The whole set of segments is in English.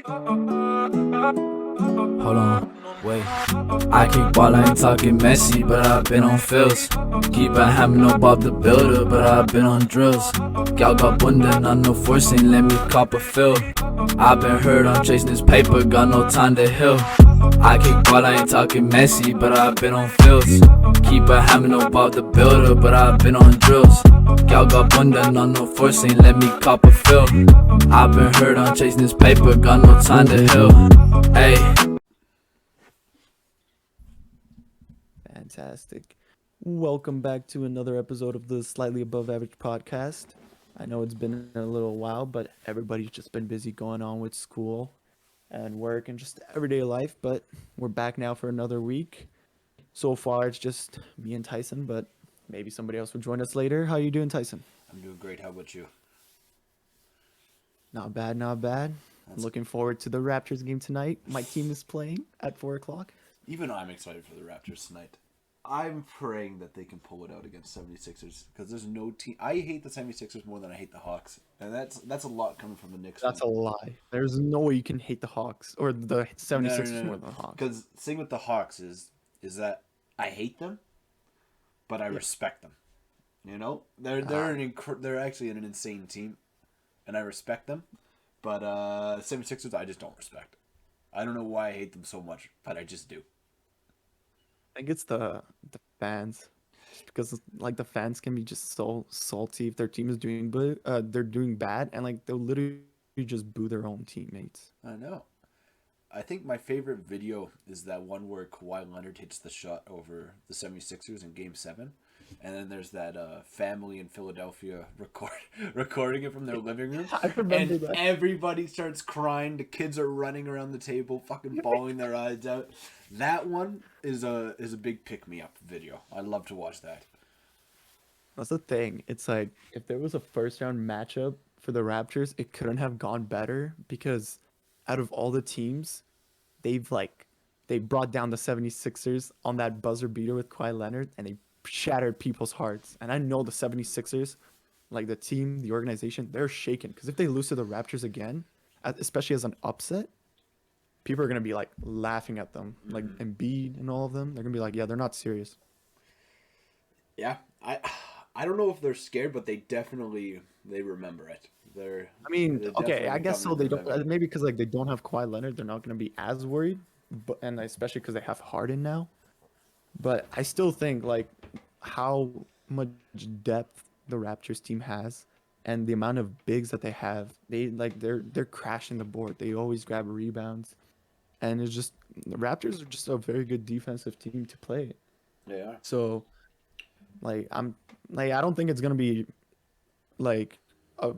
Hold on, wait. I kick ball, I ain't talking messy, but I've been on fields. Keep a hammer, no Bob the Builder, but I've been on drills. Y'all got bunda, not no forcing, let me cop a fill. I've been hurt, I'm chasing this paper, got no time to heal. I kick ball, I ain't talking messy, but I've been on fields. Keep a hammer, no Bob the Builder, but I've been on drills. Y'all got bunda, not no forcing, let me cop a fill. I've been hurt, I'm chasing this paper, got no time to heal. Ayy. Fantastic. Welcome back to another episode of the Slightly Above Average podcast. I know it's been a little while, but everybody's just been busy going on with school and work and just everyday life, but we're back now for another week. So far, it's just me and Tyson, but maybe somebody else will join us later. How you doing, Tyson? I'm doing great. How about you? Not bad, not bad. Looking forward to the Raptors game tonight. My team is playing at 4 o'clock. Even I'm excited for the Raptors tonight. I'm praying that they can pull it out against 76ers because there's no team. I hate the 76ers more than I hate the Hawks. And that's a lot coming from the Knicks. That's a lie. There's no way you can hate the Hawks or the 76ers more than the Hawks. Because the thing with the Hawks is that I hate them, but I respect them. You know, they're actually an insane team, and I respect them. But 76ers, I just don't respect. I don't know why I hate them so much, but I just do. I think it's the fans, because like the fans can be just so salty if their team is doing they're doing bad, and like they'll literally just boo their own teammates. I know. I think my favorite video is that one where Kawhi Leonard hits the shot over the 76ers in Game 7. And then there's that family in Philadelphia recording it from their living room. I remember that. Everybody starts crying. The kids are running around the table, fucking bawling their eyes out. That one is a big pick-me-up video. I love to watch that. That's the thing. It's like if there was a first-round matchup for the Raptors, it couldn't have gone better because out of all the teams, they brought down the 76ers on that buzzer beater with Kawhi Leonard, and they shattered people's hearts. And I know the 76ers, like the team, the organization, they're shaken because if they lose to the Raptors again, especially as an upset, people are going to be like laughing at them, like Embiid and all of them. They're going to be like, yeah, they're not serious. Yeah, I don't know if they're scared, but they remember it. I mean, okay, I guess so. They don't, maybe because like they don't have Kawhi Leonard, they're not going to be as worried, and especially because they have Harden now. But I still think like how much depth the Raptors team has and the amount of bigs that they have, they're crashing the board. They always grab rebounds, and it's just the Raptors are just a very good defensive team to play. They are. So, I don't think it's gonna be like a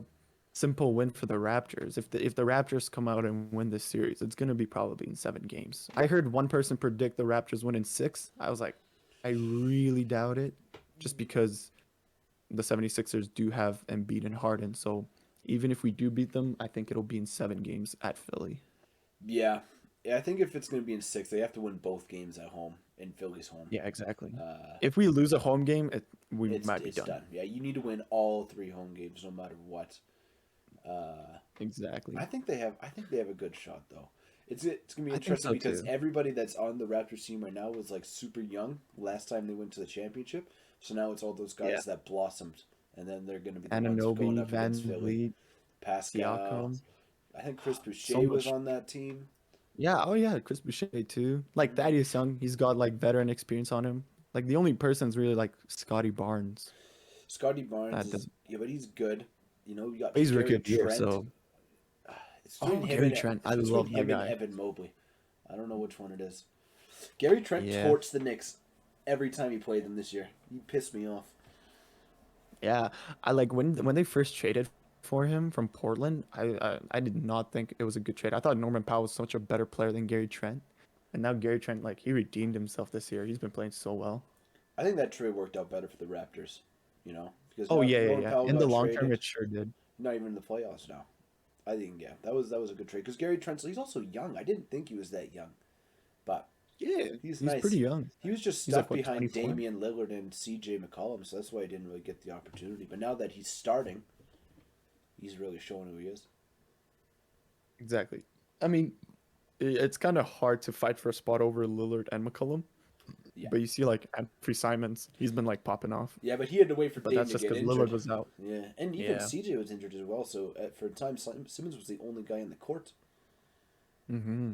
simple win for the Raptors. If the Raptors come out and win this series, it's gonna be probably in 7 games. I heard one person predict the Raptors win in 6. I was like, I really doubt it, just because the 76ers do have Embiid and Harden. So even if we do beat them, I think it'll be in 7 games at Philly. Yeah, I think if it's going to be in 6, they have to win both games at home, in Philly's home. Yeah, exactly. If we lose a home game, we might be done. Yeah, you need to win all 3 home games, no matter what. Exactly. I think they have a good shot though. It's gonna be interesting because everybody that's on the Raptors team right now was like super young last time they went to the championship. So now it's all those guys that blossomed, and then they're gonna be the ones going up against Philly. Pascal, Siakam. I think Chris Boucher was on that team. Yeah, oh yeah, Chris Boucher too. Like Thaddeus Young, he's got like veteran experience on him. Like the only person's really like Scotty Barnes. Scotty Barnes, but he's good. You know, you got he's Gary rookie Trent. So. It's Gary Trent. I love that guy. Evan Mobley. I don't know which one it is. Gary Trent torched the Knicks every time he played them this year. He pissed me off. Yeah, I like when they first traded for him from Portland. I did not think it was a good trade. I thought Norman Powell was such a better player than Gary Trent, and now Gary Trent he redeemed himself this year. He's been playing so well. I think that trade worked out better for the Raptors. You know, because in the long term, it sure did. Not even in the playoffs now. I think that was a good trade because Gary Trent, he's also young. I didn't think he was that young, but yeah, he's nice. Pretty young. He was just stuck behind Damian Lillard and C.J. McCollum, so that's why he didn't really get the opportunity. But now that he's starting, he's really showing who he is. Exactly. I mean, it's kind of hard to fight for a spot over Lillard and McCollum. Yeah. But you see, like, Anthony Simons, he's been, like, popping off. Yeah, but he had to wait for But Dame that's to just get because injured. Lillard was out. Yeah, and even Yeah. CJ was injured as well. So for a time, Simmons was the only guy in the court. Mm-hmm.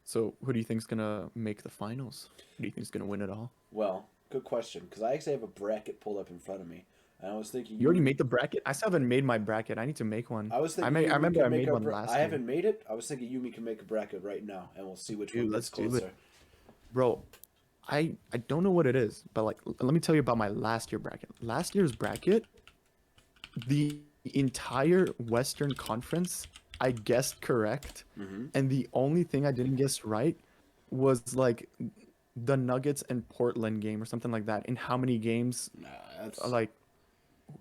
So who do you think's gonna make the finals? Who do you think's gonna win it all? Well, good question, because I actually have a bracket pulled up in front of me, and I was thinking You already made the bracket? I still haven't made my bracket. I need to make one. I was I thinking may. you I and me remember can I make made our. one last I year. haven't made it. I was thinking you and me can make a bracket right now, and we'll see which Dude, one let's gets do closer. it, bro. I don't know what it is, but like, let me tell you about my last year bracket. Last year's bracket, the entire Western Conference, I guessed correct, Mm-hmm. and the only thing I didn't guess right was like the Nuggets and Portland game or something like that. In how many games, Nah, that's like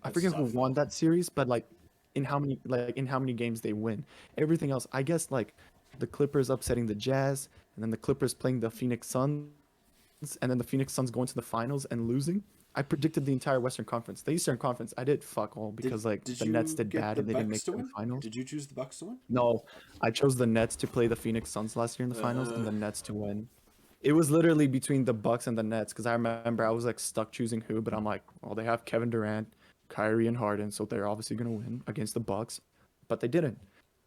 I that's forget who tough won though. that series, but like in how many games they win. Everything else, I guess like the Clippers upsetting the Jazz, and then the Clippers playing the Phoenix Suns, and then the Phoenix Suns going to the finals and losing. I predicted the entire Western Conference. The Eastern Conference, I did fuck all Did because like Did the Nets you did get bad the and they didn't Bucks make to it to the win? finals. Did you choose the Bucks to win? No, I chose the Nets to play the Phoenix Suns last year in the finals and Uh, the Nets to win. It was literally between the Bucks and the Nets because I remember I was like stuck choosing who, but I'm like, well, they have Kevin Durant, Kyrie, and Harden, so they're obviously gonna win against the Bucks, but they didn't.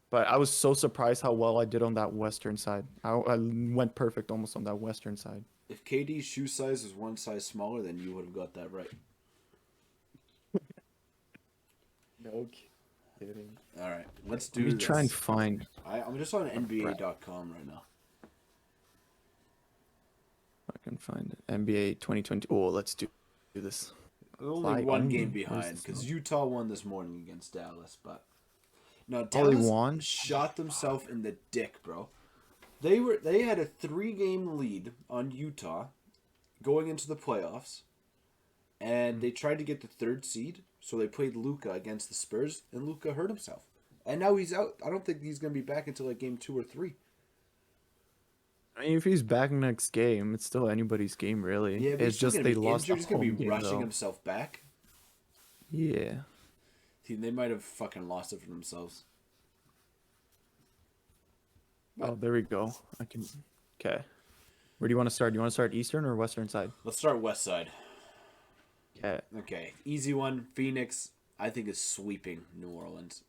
But I was so surprised how well I did on that Western side. I went perfect almost on that Western side. if KD's shoe size was one size smaller, then you would have got that right. No kidding. All right, let's Let do me try and this. find I'm just on a bracket. NBA.com right now. I can find it. NBA 2020. Oh, let's do this. Only Apply one game only. Where's behind this because one? Utah won this morning against Dallas, but no, Oh, they Dallas won? shot themselves in the dick, bro. They had a 3-game lead on Utah going into the playoffs, and they tried to get the third seed, so they played Luka against the Spurs, and Luka hurt himself, and now he's out. I don't think he's gonna be back until like game 2 or 3. I mean, if he's back next game, it's still anybody's game, really. Yeah, but he's It's still just gonna they be lost the injured. He's gonna be home game, rushing though. himself back. Yeah. They might have fucking lost it for themselves. Oh, there we go. I can. Okay. Where do you want to start? Do you want to start Eastern or Western side? Let's start West Side. Okay. Okay, easy one. Phoenix, I think, is sweeping New Orleans.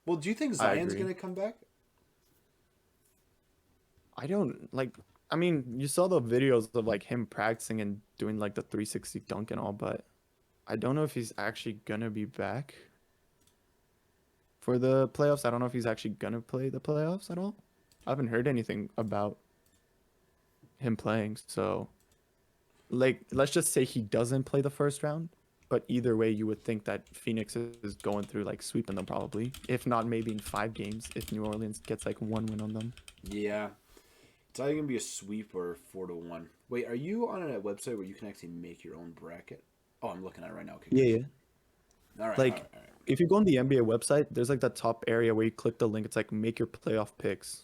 Well, do you think I Zion's agree. gonna come back? I don't like. I mean, you saw the videos of like him practicing and doing like the 360 dunk and all, but I don't know if he's actually gonna be back for the playoffs. I don't know if he's actually gonna play the playoffs at all. I haven't heard anything about him playing, so like let's just say he doesn't play the first round. But either way, you would think that Phoenix is going through like sweeping them probably, if not maybe in 5 games, if New Orleans gets like one win on them. Yeah, it's either gonna be a sweep or 4-1. Wait, are you on a website where you can actually make your own bracket? Oh, I'm looking at it right now. Okay, Yeah, good. yeah. All right, all Like right, all right. if you go on the NBA website, there's like the top area where you click the link. It's like make your playoff picks,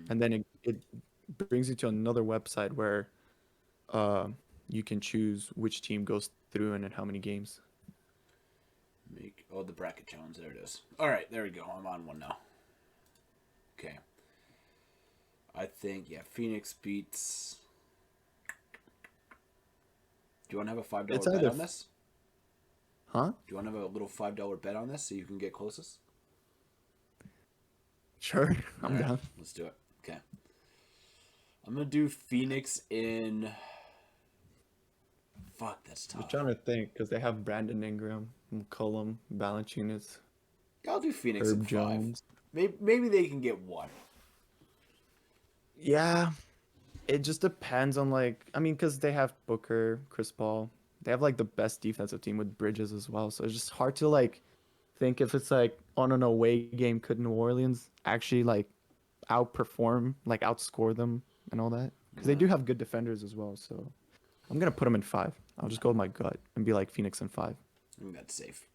and then it brings you to another website where uh you can choose which team goes through and in how many games. The bracket challenge. There it is. All right, there we go. I'm on one now. Okay. I think Phoenix beats. Do you want to have a $5 It's bet either on this? Huh? Do you want to have a little $5 bet on this so you can get closest? Sure, I'm All right, down. let's do it. Okay. I'm gonna do Phoenix in. Fuck, that's I'm tough. trying to think because they have Brandon Ingram, McCollum, Valanciunas, Yeah, I'll do Phoenix in Herb 5. Jones. Maybe they can get 1. Yeah, it just depends on like I mean because they have Booker, Chris Paul. They have like the best defensive team with Bridges as well. So it's just hard to like think if it's like on an away game could New Orleans actually like outperform, like outscore them and all that because they Yeah, do have good defenders as well. So I'm gonna put them in 5. I'll just go with my gut and be like Phoenix in 5. I think that's safe.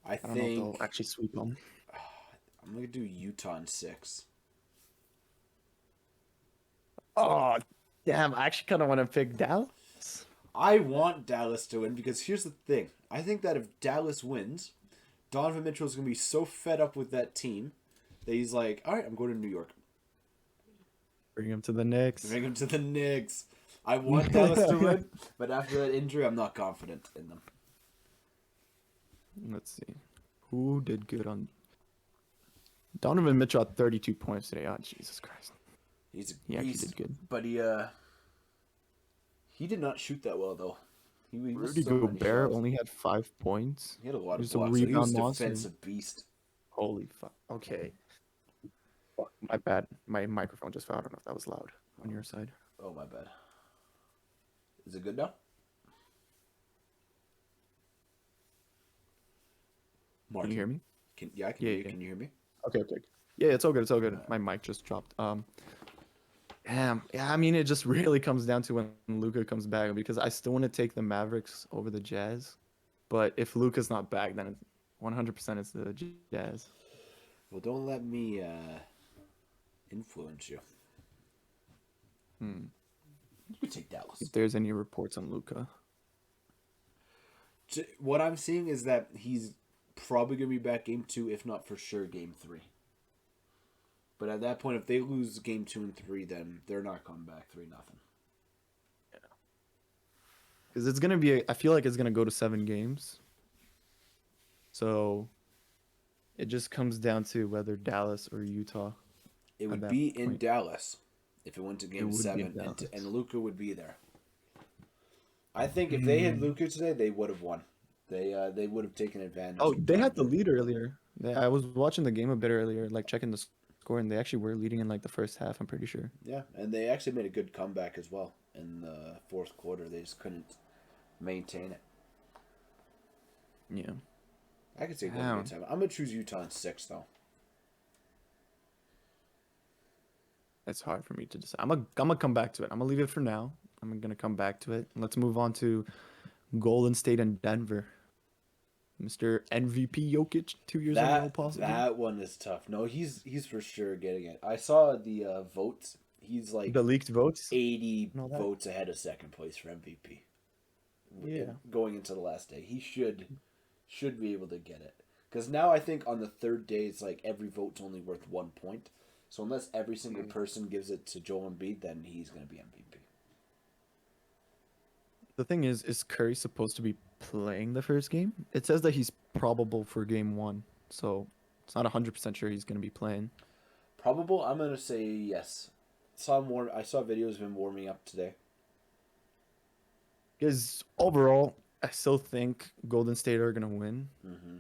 I I don't know if they'll think actually sweep them. I'm gonna do Utah in 6. Oh, damn! I actually kind of want to pick Dallas. I want Dallas to win because here's the thing. I think that if Dallas wins, Donovan Mitchell is gonna be so fed up with that team that he's like, all right, I'm going to New York. Bring him to the Knicks. Bring him to the Knicks. I want Dallas to win, but after that injury, I'm not confident in them. Let's see. Who did good on... Donovan Mitchell had 32 points today. Oh, Jesus Christ. He's a He actually beast, did good. but he did not shoot that well though. He missed Rudy so many Gobert shots. only had 5 points. He had a lot of He's a blocks. So he was rebound a monster. defensive beast. Holy fuck. Okay. Fuck, my bad. My microphone just fell. I don't know if that was loud on your side. Oh my bad. Is it good now? Mark, Can you hear me? I can hear you. Yeah. Can you hear me? Okay. Yeah, it's all good. It's all good. My mic just dropped. Damn. Yeah, I mean, it just really comes down to when Luka comes back because I still want to take the Mavericks over the Jazz, but if Luka's not back, then 100% it's the Jazz. Well, don't let me influence you. Hmm. You could take Dallas. If there's any reports on Luka, What I'm seeing is that he's probably going to be back game 2, if not for sure game 3. But at that point, if they lose game 2 and 3, then they're not coming back 3-0. because it's gonna be. I feel like it's gonna go to 7 games. So it just comes down to whether Dallas or Utah. It would that be in point. Dallas if it went to game would be 7, in Dallas. and Luka would be there. I think if they had Luka today, they would have won. They would have taken advantage. Oh, they had the lead earlier. I was watching the game a bit earlier, like checking the score, and they actually were leading in like the first half. I'm pretty sure. Yeah, and they actually made a good comeback as well in the fourth quarter. They just couldn't maintain it. Yeah. I could say go Damn. game 7. I'm gonna choose Utah in 6 though. It's hard for me to decide. I'm gonna come back to it. I'm gonna leave it for now. I'm gonna come back to it. Let's move on to Golden State and Denver. Mr. MVP Jokic, 2 years in a row, possibly. That one is tough. No, he's for sure getting it. I saw the votes. He's like The leaked votes. 80 Know that. votes ahead of second place for MVP. Yeah. Going into the last day, he should be able to get it. Because now I think on the third day, it's like every vote's only worth 1 point. So unless every single person gives it to Joel Embiid, then he's going to be MVP. The thing is Curry supposed to be playing the first game? It says that he's probable for game 1, so it's not 100% sure he's gonna be playing. Probable, I'm going to say yes. I saw videos of him warming up today. Because overall, I still think Golden State are gonna win. Mm-hmm.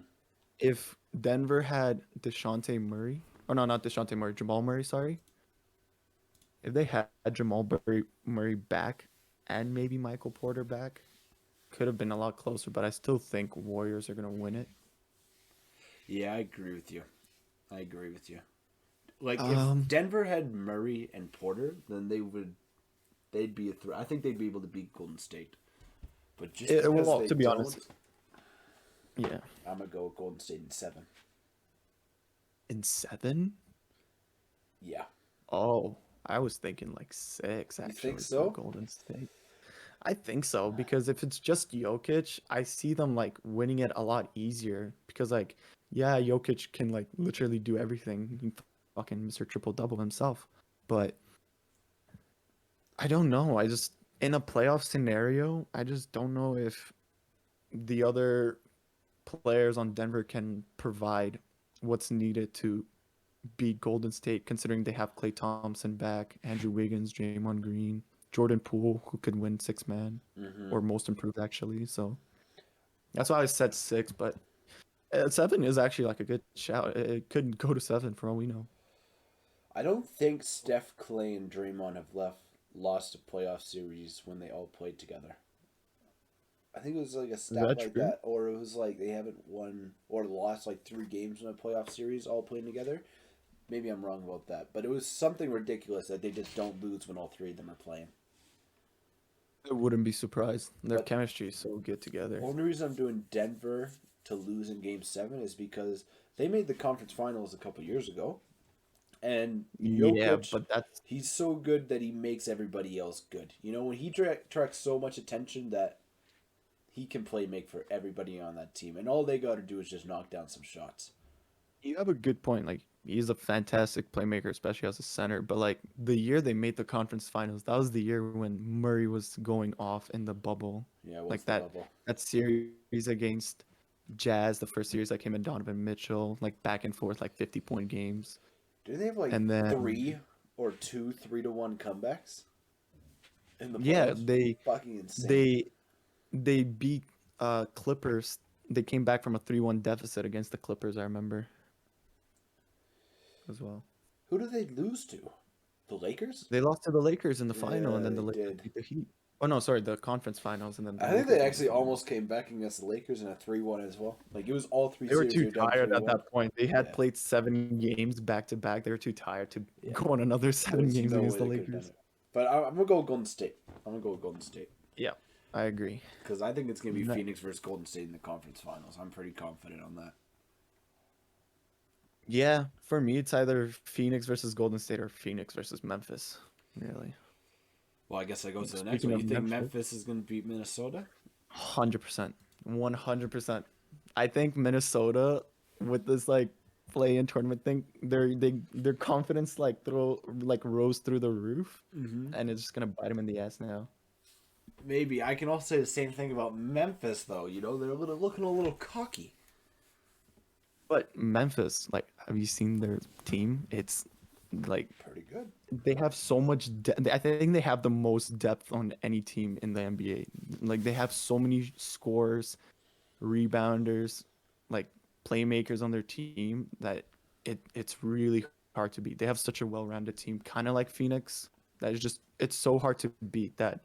If Denver had Jamal Murray, sorry. If they had Jamal Murray back and maybe Michael Porter back, could have been a lot closer, but I still think Warriors are going to win it. Yeah, I agree with you. Like, if Denver had Murray and Porter, then they'd be a threat. I think they'd be able to beat Golden State. But just because they to be don't, honest, yeah. I'm going to go with Golden State in 7. In 7? Yeah. Oh, I was thinking like 6, actually. You think for so? Golden State. I think so, because if it's just Jokic, I see them like winning it a lot easier. Because like, yeah, Jokic can like literally do everything. He fucking Mr. Triple Double himself. But I don't know. I just in a playoff scenario, I just don't know if the other players on Denver can provide what's needed to beat Golden State, considering they have Klay Thompson back, Andrew Wiggins, Draymond Green, Jordan Poole, who could win 6-man or most improved actually. So that's why I said 6, but 7 is actually like a good shout. It could go to 7 for all we know. I don't think Steph, Clay, and Draymond have lost a playoff series when they all played together. I think it was like a stat like true? that, or it was like they haven't won or lost like 3 games in a playoff series all playing together. Maybe I'm wrong about that, but it was something ridiculous that they just don't lose when all 3 of them are playing. I wouldn't be surprised. Their chemistry is so good together. The only reason I'm doing Denver to lose in Game 7 is because they made the conference finals a couple years ago. And Jokic, Yeah, but that's he's so good that he makes everybody else good. You know, when he attracts so much attention that he can make for everybody on that team. And all they got to do is just knock down some shots. you have a good point. Like He's a fantastic playmaker, especially as a center. But like the year they made the conference finals, that was the year when Murray was going off in the bubble. Yeah, what's Like the bubble? that series against Jazz, the first series, like him and Donovan Mitchell, like back and forth, like 50-point games. Do they have like And then three or two 3-1 comebacks in the yeah, playoffs? Fucking insane. they beat Clippers. They came back from a 3-1 deficit against the Clippers, I remember as well. Who do they lose to? The Lakers? They lost to the Lakers in the final, and Yeah, then the they Lakers did. beat the Heat. Oh no, sorry, the conference finals, and then the I think Lakers they won the actually finals. almost came back against the Lakers in a 3-1 as well. Like it was all three They were series. They too were down tired at 3-1. that point. They had Yeah. played 7 games back to back. They were too tired to Yeah. go on another 7 There's games no against way the they could've done Lakers. it. But I'm gonna go with Golden State. I'm gonna go with Golden State Yeah, I agree. because I think it's gonna be Ne- Phoenix versus Golden State in the conference finals. I'm pretty confident on that. Yeah, for me, it's either Phoenix versus Golden State or Phoenix versus Memphis. Really, Well, I guess that goes to the next speaking one. You of think Memphis, Memphis is gonna beat Minnesota? 100%, 100%. I think Minnesota with this like play-in tournament thing, their confidence like rose through the roof, Mm-hmm. and it's just gonna bite them in the ass now. Maybe I can also say the same thing about Memphis, though. You know, they're looking a little cocky. But Memphis, like, have you seen their team? It's like Pretty good. they have so much depth. I think they have the most depth on any team in the NBA. Like they have so many scorers, rebounders, like playmakers on their team that it's really hard to beat. They have such a well-rounded team, kind of like Phoenix. That is just it's so hard to beat that,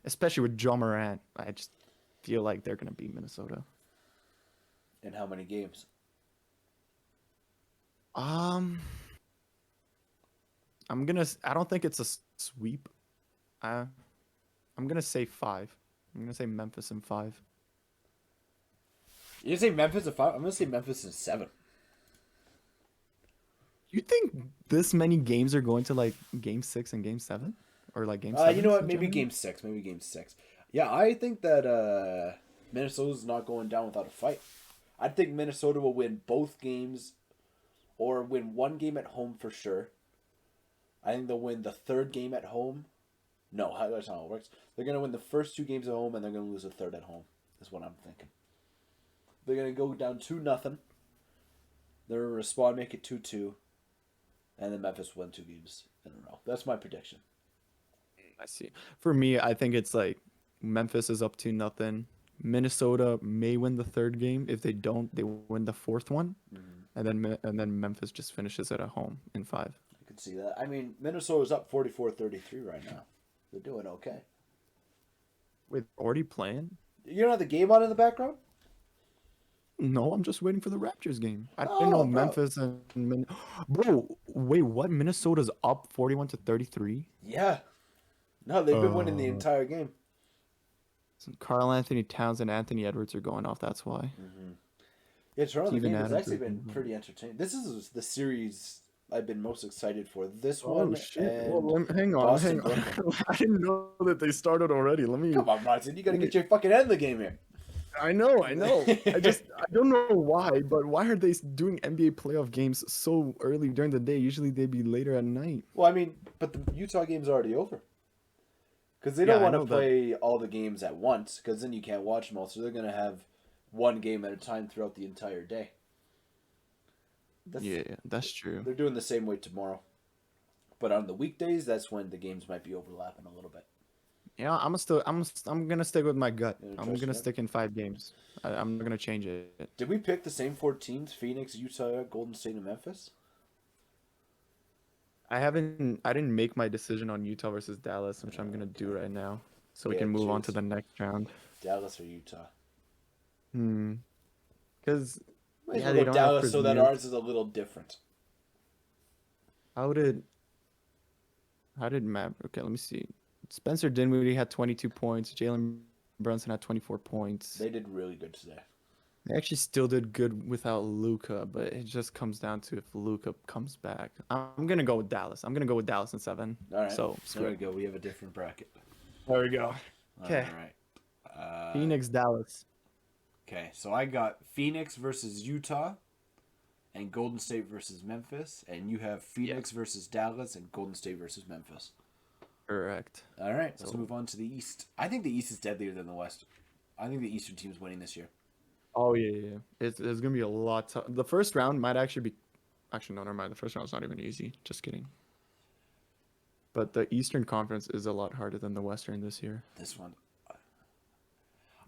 especially with John Morant. I just feel like they're gonna beat Minnesota. In how many games? Um, I don't think it's a sweep. I'm gonna say 5. I'm gonna say Memphis in 5. You say Memphis in 5? I'm gonna say Memphis in 7. You think this many games are going to like game 6 and game 7? Or like game 7? You know what? Maybe game 6. Maybe game 6. Yeah, I think that Minnesota's not going down without a fight. I think Minnesota will win both games, or win one game at home for sure. I think they'll win the third game at home. No, that's not how it works. They're gonna win the first 2 games at home, and they're gonna lose the third at home. Is what I'm thinking. They're gonna go down 2-0. They're gonna respond, make it 2-2, and then Memphis win 2 games in a row. That's my prediction. I see. For me, I think it's like Memphis is up to nothing. Minnesota may win the third game. If they don't, they win the fourth one, and then Memphis just finishes it at home in 5. I can see that. I mean, Minnesota's up 44-33 right now. They're doing okay. Wait, already playing? You don't have the game on in the background? No, I'm just waiting for the Raptors game. I Oh, didn't know bro. Memphis and Bro, wait, what? Minnesota's up 41-33? Yeah. No, they've been winning the entire game. Carl Anthony Towns and Anthony Edwards are going off, that's why. Yeah, Toronto, the Steven game has Adams actually is been doing pretty entertaining. This is the series I've been most excited for. This Oh one shit. and Well, hang on, Boston, hang on. Brooklyn. I didn't know that they started already. Let me Come on, Bronson. You got to get your fucking head in the game here. I know. I don't know why, but why are they doing NBA playoff games so early during the day? Usually they'd be later at night. Well, I mean, but the Utah game's already over. Because they Yeah, don't I want to know that. play all the games at once, because then you can't watch them all. So they're going to have one game at a time throughout the entire day. Yeah, that's true. They're doing the same way tomorrow. But on the weekdays, that's when the games might be overlapping a little bit. Yeah, I'm gonna stick with my gut. Yeah, I'm trust gonna that. stick in 5 games. I'm not gonna change it. Did we pick the same 4 teams? Phoenix, Utah, Golden State, and Memphis? I didn't make my decision on Utah versus Dallas, which I'm gonna do right now, so we Yeah, can move on to cheers. the next round. Dallas or Utah? Because Might as yeah, well they go don't have Dallas so that Porzingis. ours is a little different. How did Matt? Okay, let me see. Spencer Dinwiddie had 22 points. Jalen Brunson had 24 points. They did really good today. They actually still did good without Luca, but it just comes down to if Luca comes back. I'm gonna go with Dallas. I'm gonna go with Dallas in 7. All right. So There we go. We have a different bracket. there we go. All Okay. right. Phoenix, Dallas. Okay, so I got Phoenix versus Utah, and Golden State versus Memphis, and you have Phoenix versus Dallas and Golden State versus Memphis. Correct. All right, let's So- move on to the East. I think the East is deadlier than the West. I think the Eastern team's winning this year. Oh yeah. It's gonna be a lot. The first round might actually be. Actually, no, never mind. The first round's not even easy. Just kidding. But the Eastern Conference is a lot harder than the Western this year. This one,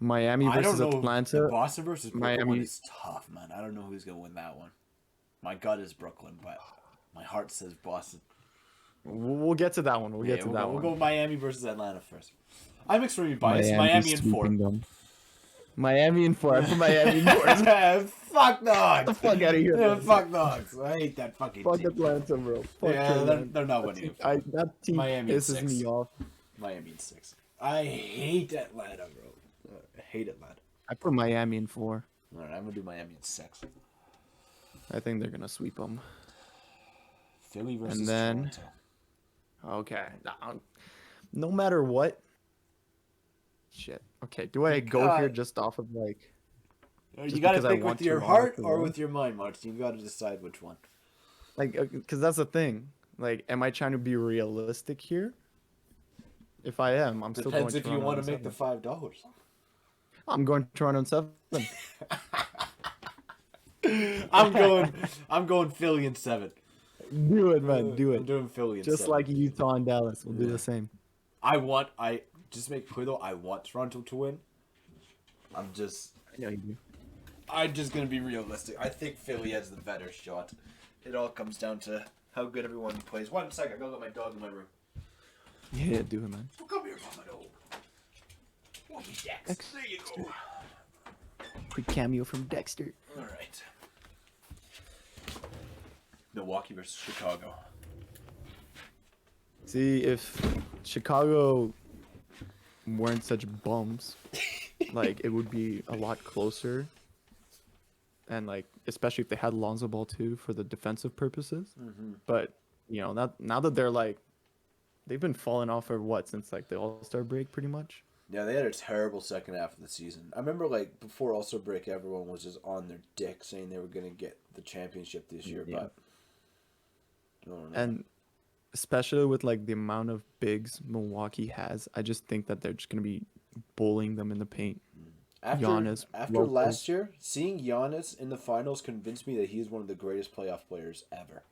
Miami I don't versus know. Atlanta. The Boston versus Brooklyn one Miami- is tough, man. I don't know who's gonna win that one. My gut is Brooklyn, but my heart says Boston. We'll get to that one. We'll get to that We'll one. go Miami versus Atlanta first. I'm extremely biased. Miami in 4. sweeping them. Miami in 4. I put Miami in 4. Fuck dogs. Get the fuck out of here. Yeah, man. fuck dogs. I hate that fucking Fuck team. Atlanta, bro. Fuck Yeah, Atlanta. they're not winning. in 4. That team Miami in pisses 6. me off. Miami in 6. I hate Atlanta, bro. I hate Atlanta. I put Miami in 4. All right, I'm gonna do Miami in 6. I think they're gonna sweep them. Philly versus And then- Toronto. Okay. No matter what. Shit. Okay. Do I go here God. just off of like? You Just gotta because I think want with your Toronto heart to or win? with your mind, Martin. You gotta decide which one. Like, because that's the thing. Like, am I trying to be realistic here? If I am, I'm still going Depends if you Toronto want in to make the seven. $5. I'm going Toronto in 7. I'm going Philly in 7. Do it, man. Do I'm it. doing Philly in Just 7. like Utah and Dallas, we'll do the same. I just make clear though, I want Toronto to win. I'm just I know you do. gonna be realistic. I think Philly has the better shot. It all comes down to how good everyone plays. 1 second, I gotta let my dog in my room. Yeah, do it, man. Well, come here, Mama. No. Won't be Dex. There you go. Quick cameo from Dexter. All right. Milwaukee versus Chicago. See, if Chicago weren't such bums, like, it would be a lot closer. And, like, especially if they had Lonzo Ball, too, for the defensive purposes. Mm-hmm. But, you know, now that they're, like, they've been falling off for what, since, like, the All-Star break, pretty much? Yeah, they had a terrible second half of the season. I remember, like, before All-Star break, everyone was just on their dick saying they were going to get the championship this year, Yeah. but I don't know. And especially with, like, the amount of bigs Milwaukee has, I just think that they're just going to be bullying them in the paint. Giannis, After Lopez. last year, seeing Giannis in the finals convinced me that he is one of the greatest playoff players ever.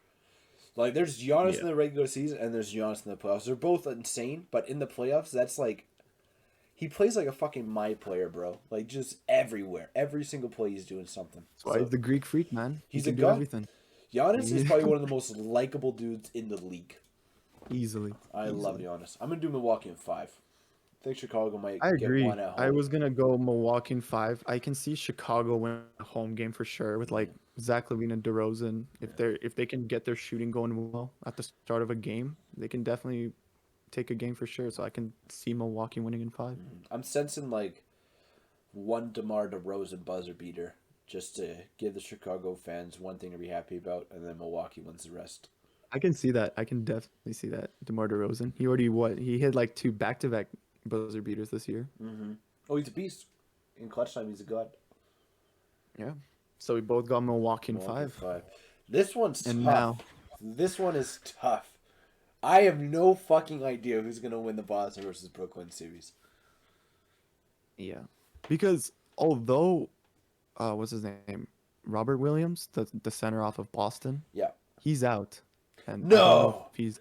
Like, there's Giannis in the regular season and there's Giannis in the playoffs. They're both insane, but in the playoffs, that's like... He plays like a fucking my player, bro. Like, just everywhere. Every single play he's doing something. That's why he's the Greek freak, man. He's he a can do god. everything. Giannis is probably one of the most likable dudes in the league. Easily. I love Giannis. I'm going to do Milwaukee in 5. I think Chicago might I get agree. one at home. I was gonna go Milwaukee in 5. I can see Chicago win a home game for sure with like Zach LaVine and DeRozan. If they can get their shooting going well at the start of a game, they can definitely take a game for sure. So I can see Milwaukee winning in 5. I'm sensing like one DeMar DeRozan buzzer beater just to give the Chicago fans one thing to be happy about, and then Milwaukee wins the rest. I can see that. I can definitely see that. DeMar DeRozan. He already He hit like 2 back-to-back buzzer beaters this year. Mm-hmm. Oh, he's a beast. In clutch time, he's a god. Yeah. So we both got Milwaukee in Milwaukee 5. This one's And tough. now- This one is tough. I have no fucking idea who's gonna win the Boston versus Brooklyn series. Yeah. Because although what's his name? Robert Williams, the center off of Boston, Yeah. he's out. And I don't No! know if he's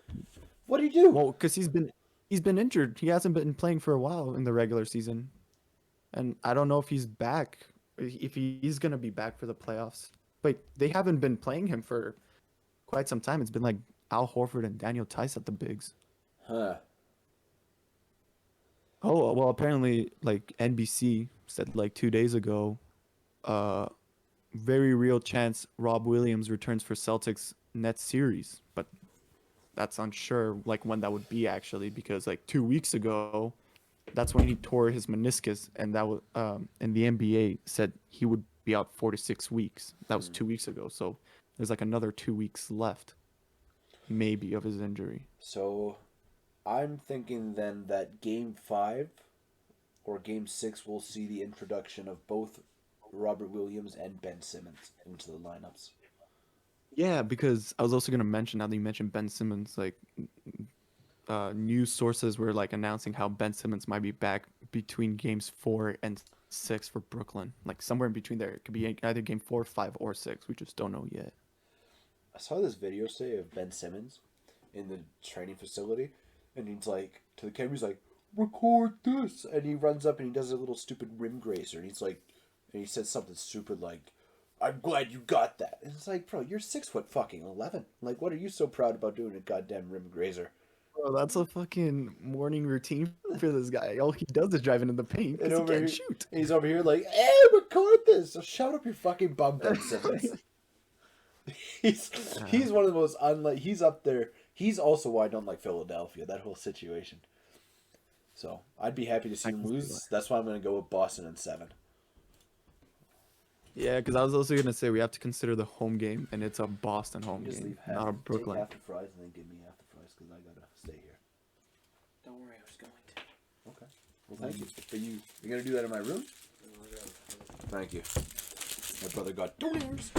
What do you do? well, because he's been injured. He hasn't been playing for a while in the regular season. And I don't know if he's back. If he's gonna be back for the playoffs. But they haven't been playing him for quite some time. It's been like Al Horford and Daniel Tice at the bigs. Huh. Oh, well, apparently, like, NBC said, like, 2 days ago, very real chance Rob Williams returns for Celtics Nets series. But that's unsure, like, when that would be, actually, because, like, 2 weeks ago, that's when he tore his meniscus, and that was, and the NBA said he would be out 4 to 6 weeks. That was 2 weeks ago, so there's, like, another 2 weeks left, maybe, of his injury. So, I'm thinking then that Game 5 or Game 6 will see the introduction of both Robert Williams and Ben Simmons into the lineups. Yeah, because I was also gonna mention, now that you mentioned Ben Simmons, like news sources were like announcing how Ben Simmons might be back between games 4 and 6 for Brooklyn. Like somewhere in between there. It could be either game 4, 5, or 6. We just don't know yet. I saw this video say of Ben Simmons in the training facility, and he's like to the camera, he's like, "Record this," and he runs up and he does a little stupid rim grazer, and he's like, and he says something stupid like, "I'm glad you got that," and it's like, bro, you're 6 foot fucking 11. Like, what are you so proud about doing a goddamn rim grazer? Bro, that's a fucking morning routine for this guy. All he does is drive into the paint And because he over can't here, shoot. he's over here like, "Hey, record this!" So shut up, your fucking bum, Ben Simmons. he's Uh, he's one of the most unlike. He's up there. He's also why I don't like Philadelphia. That whole situation. So I'd be happy to see I him can see lose. That's why I'm going to go with Boston in 7. Yeah, because I was also gonna say we have to consider the home game, and it's a Boston You home just game, leave half. not a Take Brooklyn. half the fries and then give me half the fries because I gotta stay here. Don't worry, I was going to. Okay. Well, thank you. But you're gonna do that in my room? Thank you. My brother got donaires.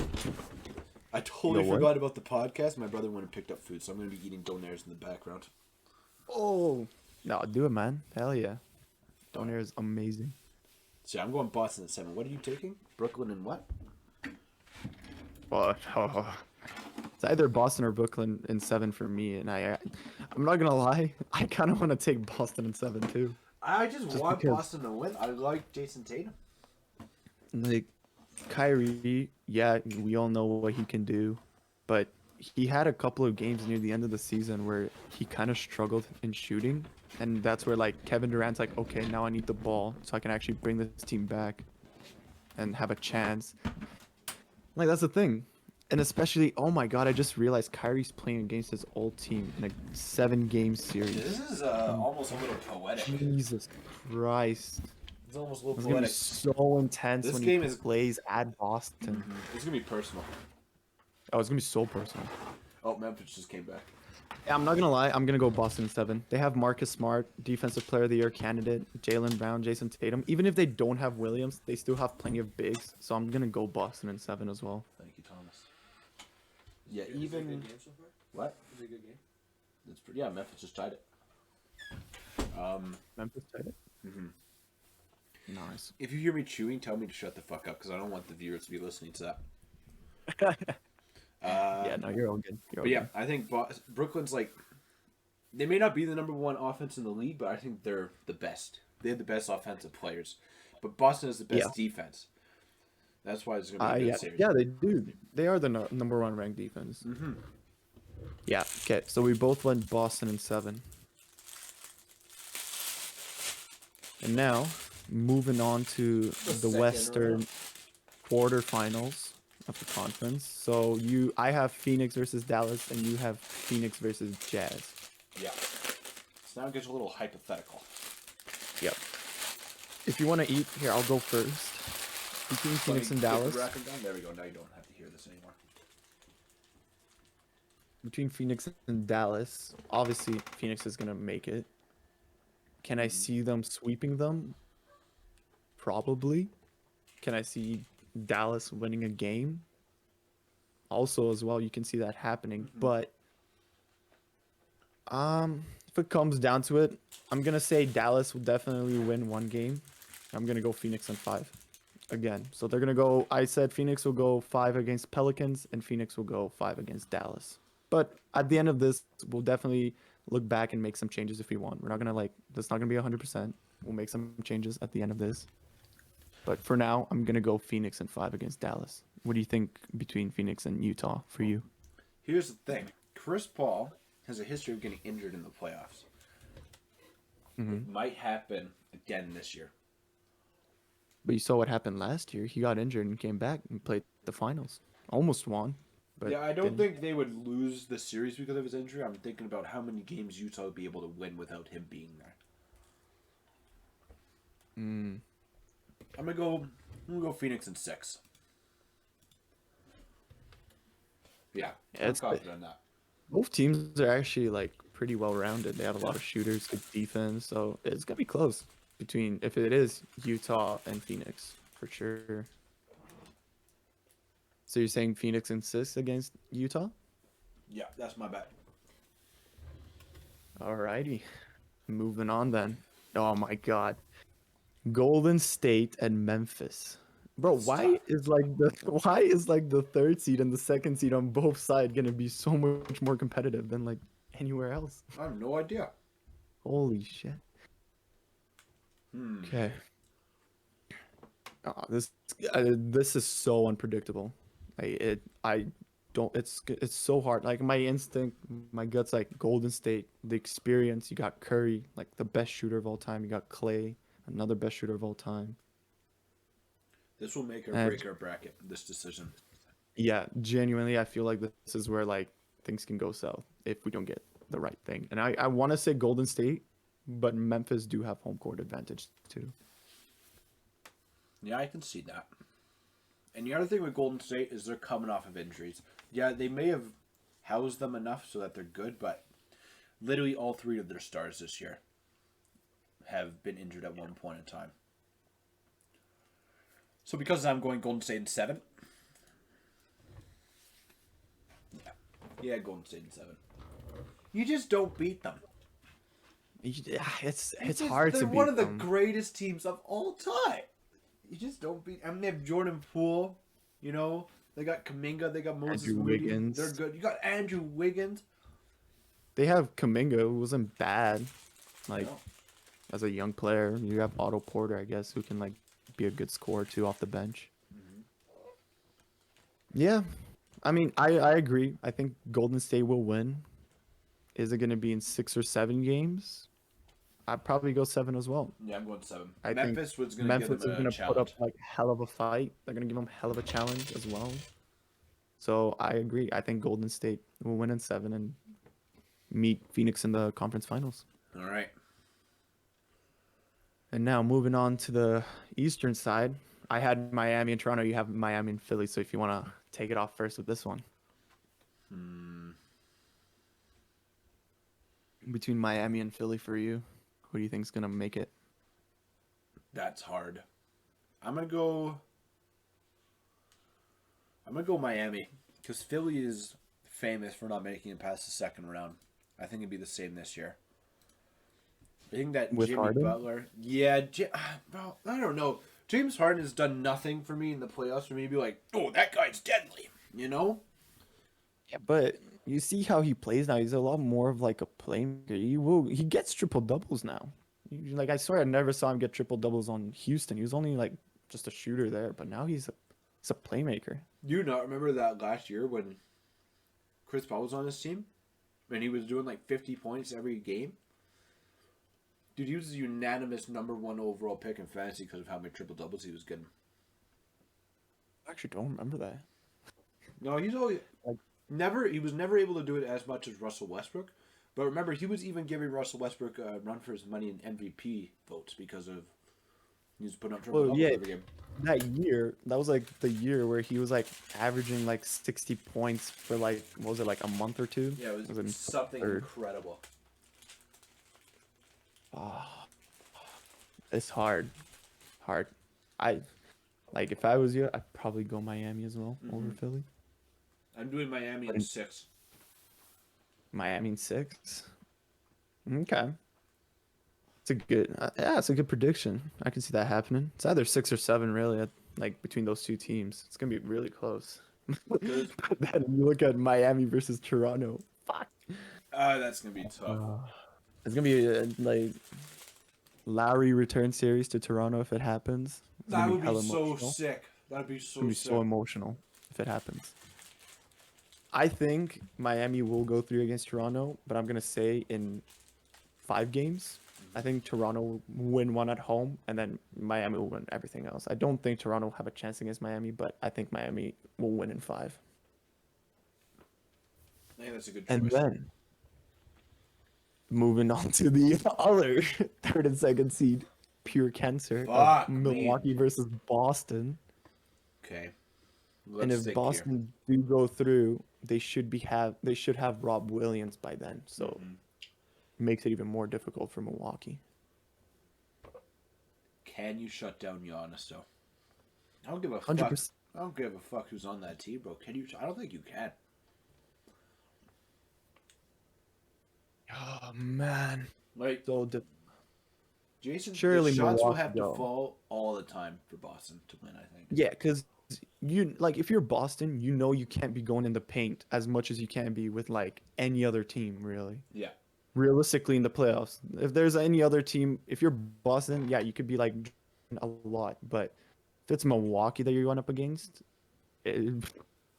I totally what? forgot about the podcast. My brother went and picked up food, so I'm gonna be eating donaires in the background. Oh, no, do it, man. Hell yeah. Donaire is amazing. So yeah, I'm going Boston at 7. What are you taking? Brooklyn and what? Well, it's either Boston or Brooklyn in 7 for me, and I'm not gonna lie, I kind of want to take Boston in 7 too. I just want because- Boston to win. I like Jason Tatum. Like Kyrie, yeah, we all know what he can do, but he had a couple of games near the end of the season where he kind of struggled in shooting, and that's where like Kevin Durant's like, okay, now I need the ball so I can actually bring this team back and have a chance. Like that's the thing. And especially, oh my god, I just realized Kyrie's playing against his old team in a 7-game series. This is almost a little poetic. Jesus Christ. It's almost a little It's gonna be poetic. so intense This when game he is- plays at Boston. It's gonna be personal. Oh, it's gonna be so personal. Oh, Memphis just came back. Yeah, I'm not gonna lie, I'm gonna go Boston in 7. They have Marcus Smart, Defensive Player of the Year candidate, Jaylen Brown, Jason Tatum. Even if they don't have Williams, they still have plenty of bigs. So I'm gonna go Boston in 7 as well. Thank you, Thomas. Yeah, Is it a even good game so far? what? Is it a good game? It's pretty. Yeah, Memphis just tied it. Memphis tied it. Mhm. Nice. If you hear me chewing, tell me to shut the fuck up because I don't want the viewers to be listening to that. Yeah, no, you're all good. You're all But yeah, good. I think Brooklyn's like, they may not be the number 1 offense in the league, but I think they're the best. They have the best offensive players, but Boston has the best defense. That's why it's gonna be a good Yeah, series. yeah, they do. They are the number 1 ranked defense. Mm-hmm. Yeah. Okay, so we both went Boston in 7. And now, moving on to the second Western round. quarterfinals of the conference. So I have Phoenix versus Dallas, and you have Phoenix versus Jazz. Yeah. So now it gets a little hypothetical. Yep. If you want to eat, here I'll go first. Between Phoenix and Dallas. There we go. Now you don't have to hear this anymore. Between Phoenix and Dallas, obviously Phoenix is gonna make it. Can I see them sweeping them? Probably. Can I see Dallas winning a game? Also, as well, you can see that happening. But if it comes down to it, I'm gonna say Dallas will definitely win 1 game. I'm gonna go Phoenix in 5 again. So they're gonna go. I said Phoenix will go 5 against Pelicans, and Phoenix will go 5 against Dallas. But at the end of this, we'll definitely look back and make some changes if we want. We're not gonna that's not gonna be 100%. We'll make some changes at the end of this. But for now, I'm gonna go Phoenix in 5 against Dallas. What do you think between Phoenix and Utah for you? Here's the thing: Chris Paul has a history of getting injured in the playoffs. It might happen again this year. But you saw what happened last year. He got injured and came back and played the finals. Almost won. But Yeah, I don't didn't. think they would lose the series because of his injury. I'm thinking about how many games Utah would be able to win without him being there. I'm gonna go Phoenix in 6. Yeah, I'm it's- confident in that. Both teams are actually pretty well rounded. They have a lot of shooters, good defense, so it's gonna be close between if it is Utah and Phoenix for sure. So you're saying Phoenix in 6 against Utah? Yeah, that's my bet. Alrighty. Moving on then. Oh my God. Golden State and Memphis. Bro, That's tough. why is like the third seed and the second seed on both sides gonna be so much more competitive than like anywhere else? I have no idea. Holy shit. Hmm. Okay. Oh, this is so unpredictable. I don't. It's so hard. Like my instinct, my gut's like Golden State. The experience. You got Curry, like the best shooter of all time. You got Clay, another best shooter of all time. This will make or And break our bracket, this decision. yeah, genuinely, I feel like this is where like things can go south if we don't get the right thing. And I want to say Golden State, but Memphis do have home court advantage too. Yeah, I can see that. And the other thing with Golden State is they're coming off of injuries. Yeah, they may have housed them enough so that they're good, but literally all 3 of their stars this year have been injured at one point in time. So because I'm going Golden State in 7. Yeah, Golden State in 7. You just don't beat them. Yeah, it's just- hard to They're beat one of the them. greatest teams of all time. You just don't beat. I mean, they have Jordan Poole. You know, they got Kuminga. They got Moses Andrew Moody. Wiggins. They're good. You got Andrew Wiggins. They have Kuminga, who wasn't bad, like You know? as a young player. You have Otto Porter, I guess, who can like be a good scorer too off the bench. Yeah, I mean, I agree. I think Golden State will win. Is it going to be in 6 or 7 games? I'd probably go 7 as well. Yeah, I'm going 7. I Memphis think was going to give Memphis them is a going to put up challenge. like hell of a fight. They're going to give them hell of a challenge as well. So I agree. I think Golden State will win in 7 and meet Phoenix in the conference finals. All right. And now moving on to the Eastern side, I had Miami and Toronto. You have Miami and Philly. So if you want to take it off first with this one. Between Miami and Philly for you, who do you think's going to make it? That's hard. I'm gonna go Miami because Philly is famous for not making it past the second round. I think it'd be the same this year. I think that With Jimmy Harden? Butler, yeah, well, I don't know. James Harden has done nothing for me in the playoffs for me to be like, oh, that guy's deadly, you know? Yeah, but you see how he plays now. He's a lot more of like a playmaker. He gets triple doubles now. Like I swear I never saw him get triple doubles on Houston. He was only like just a shooter there, but now he's a playmaker. Do you not remember that last year when Chris Paul was on his team and he was doing like 50 points every game? Dude, he was the unanimous #1 overall pick in fantasy because of how many triple doubles he was getting. I actually don't remember that. No, he's always Like- he was never able to do it as much as Russell Westbrook. But remember, he was even giving Russell Westbrook a run for his money in MVP votes because of he was putting up triple doubles every game. That year, that was like the year where he was like averaging like 60 points for like, what was it, like a month or two? Yeah, it was in something third. incredible. It's hard. I like if I was you, I'd probably go Miami as well over Philly. I'm doing Miami in 6. Miami in 6. Okay. It's a good, it's a good prediction. I can see that happening. It's either 6 or 7, really. Like between those two teams, it's gonna be really close. But then you look at Miami versus Toronto. Fuck. That's gonna be tough. It's gonna be like Lowry return series to Toronto if it happens. It's That gonna would be hella so emotional. sick. That'd be It's so gonna be sick. so emotional if it happens. I think Miami will go through against Toronto, but I'm gonna say in 5 games. I think Toronto will win 1 at home, and then Miami will win everything else. I don't think Toronto will have a chance against Miami, but I think Miami will win in 5. I think that's a good choice. And then moving on to the other 3rd and 2nd seed, pure cancer, Fuck of me. Milwaukee versus Boston. Okay. And if Boston do go through, they should have Rob Williams by then. So it makes it even more difficult for Milwaukee. Can you shut down Giannis though? I don't give a 100%. fuck I don't give a fuck who's on that team, bro. Can you? I don't think you can. Oh man. Like So Jason, the surely shots will Milwaukee have to go. fall all the time for Boston to win. I think. Yeah, because you like if you're Boston, you know you can't be going in the paint as much as you can be with like any other team, really. Yeah. Realistically, in the playoffs, if there's any other team, if you're Boston, yeah, you could be like a lot. But if it's Milwaukee that you're going up against, it,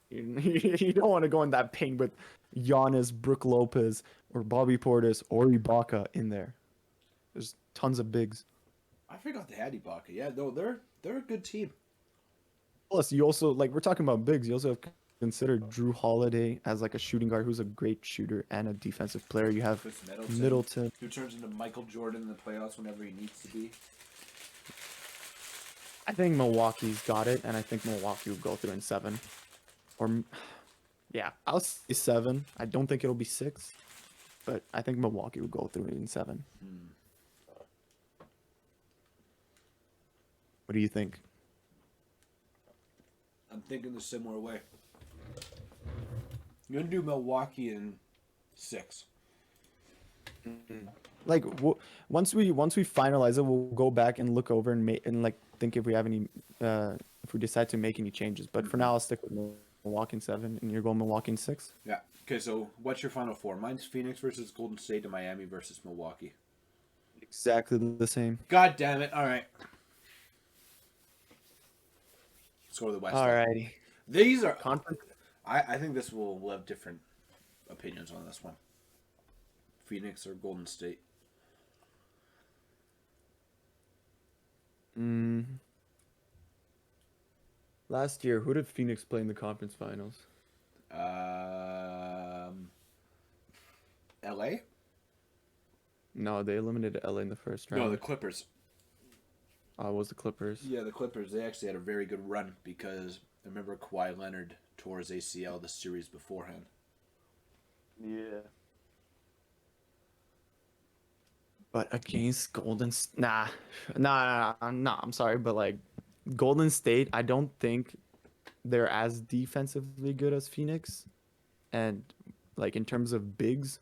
you don't want to go in that paint with Giannis, Brook Lopez, or Bobby Portis or Ibaka in there. There's tons of bigs. I forgot they had Ibaka. Yeah, no, they're a good team. Plus, you also like we're talking about bigs. You also have considered Drew Holiday as like a shooting guard who's a great shooter and a defensive player. You have Chris Middleton. who turns into Michael Jordan in the playoffs whenever he needs to be. I think Milwaukee's got it, and I think Milwaukee will go through in 7. Or, yeah, I'll say 7. I don't think it'll be 6, but I think Milwaukee will go through in 7. What do you think? I'm thinking the similar way. I'm gonna do Milwaukee in 6. Like once we finalize it, we'll go back and look over and like think if we have any if we decide to make any changes. But for now, I'll stick with Milwaukee in 7, and you're going Milwaukee in 6. Yeah. Okay. So what's your final 4? Mine's Phoenix versus Golden State and Miami versus Milwaukee. Exactly the same. God damn it! All right. Let's go to the West. Alrighty. These are. Conference. I think this will have different opinions on this one. Phoenix or Golden State. Last year, who did Phoenix play in the conference finals? L.A. No, they eliminated LA in the first round. No, the Clippers. It was the Clippers. Yeah, the Clippers. They actually had a very good run because I remember Kawhi Leonard tore his ACL the series beforehand. Yeah. But against nah, I'm sorry, but like Golden State, I don't think they're as defensively good as Phoenix, and like in terms of bigs,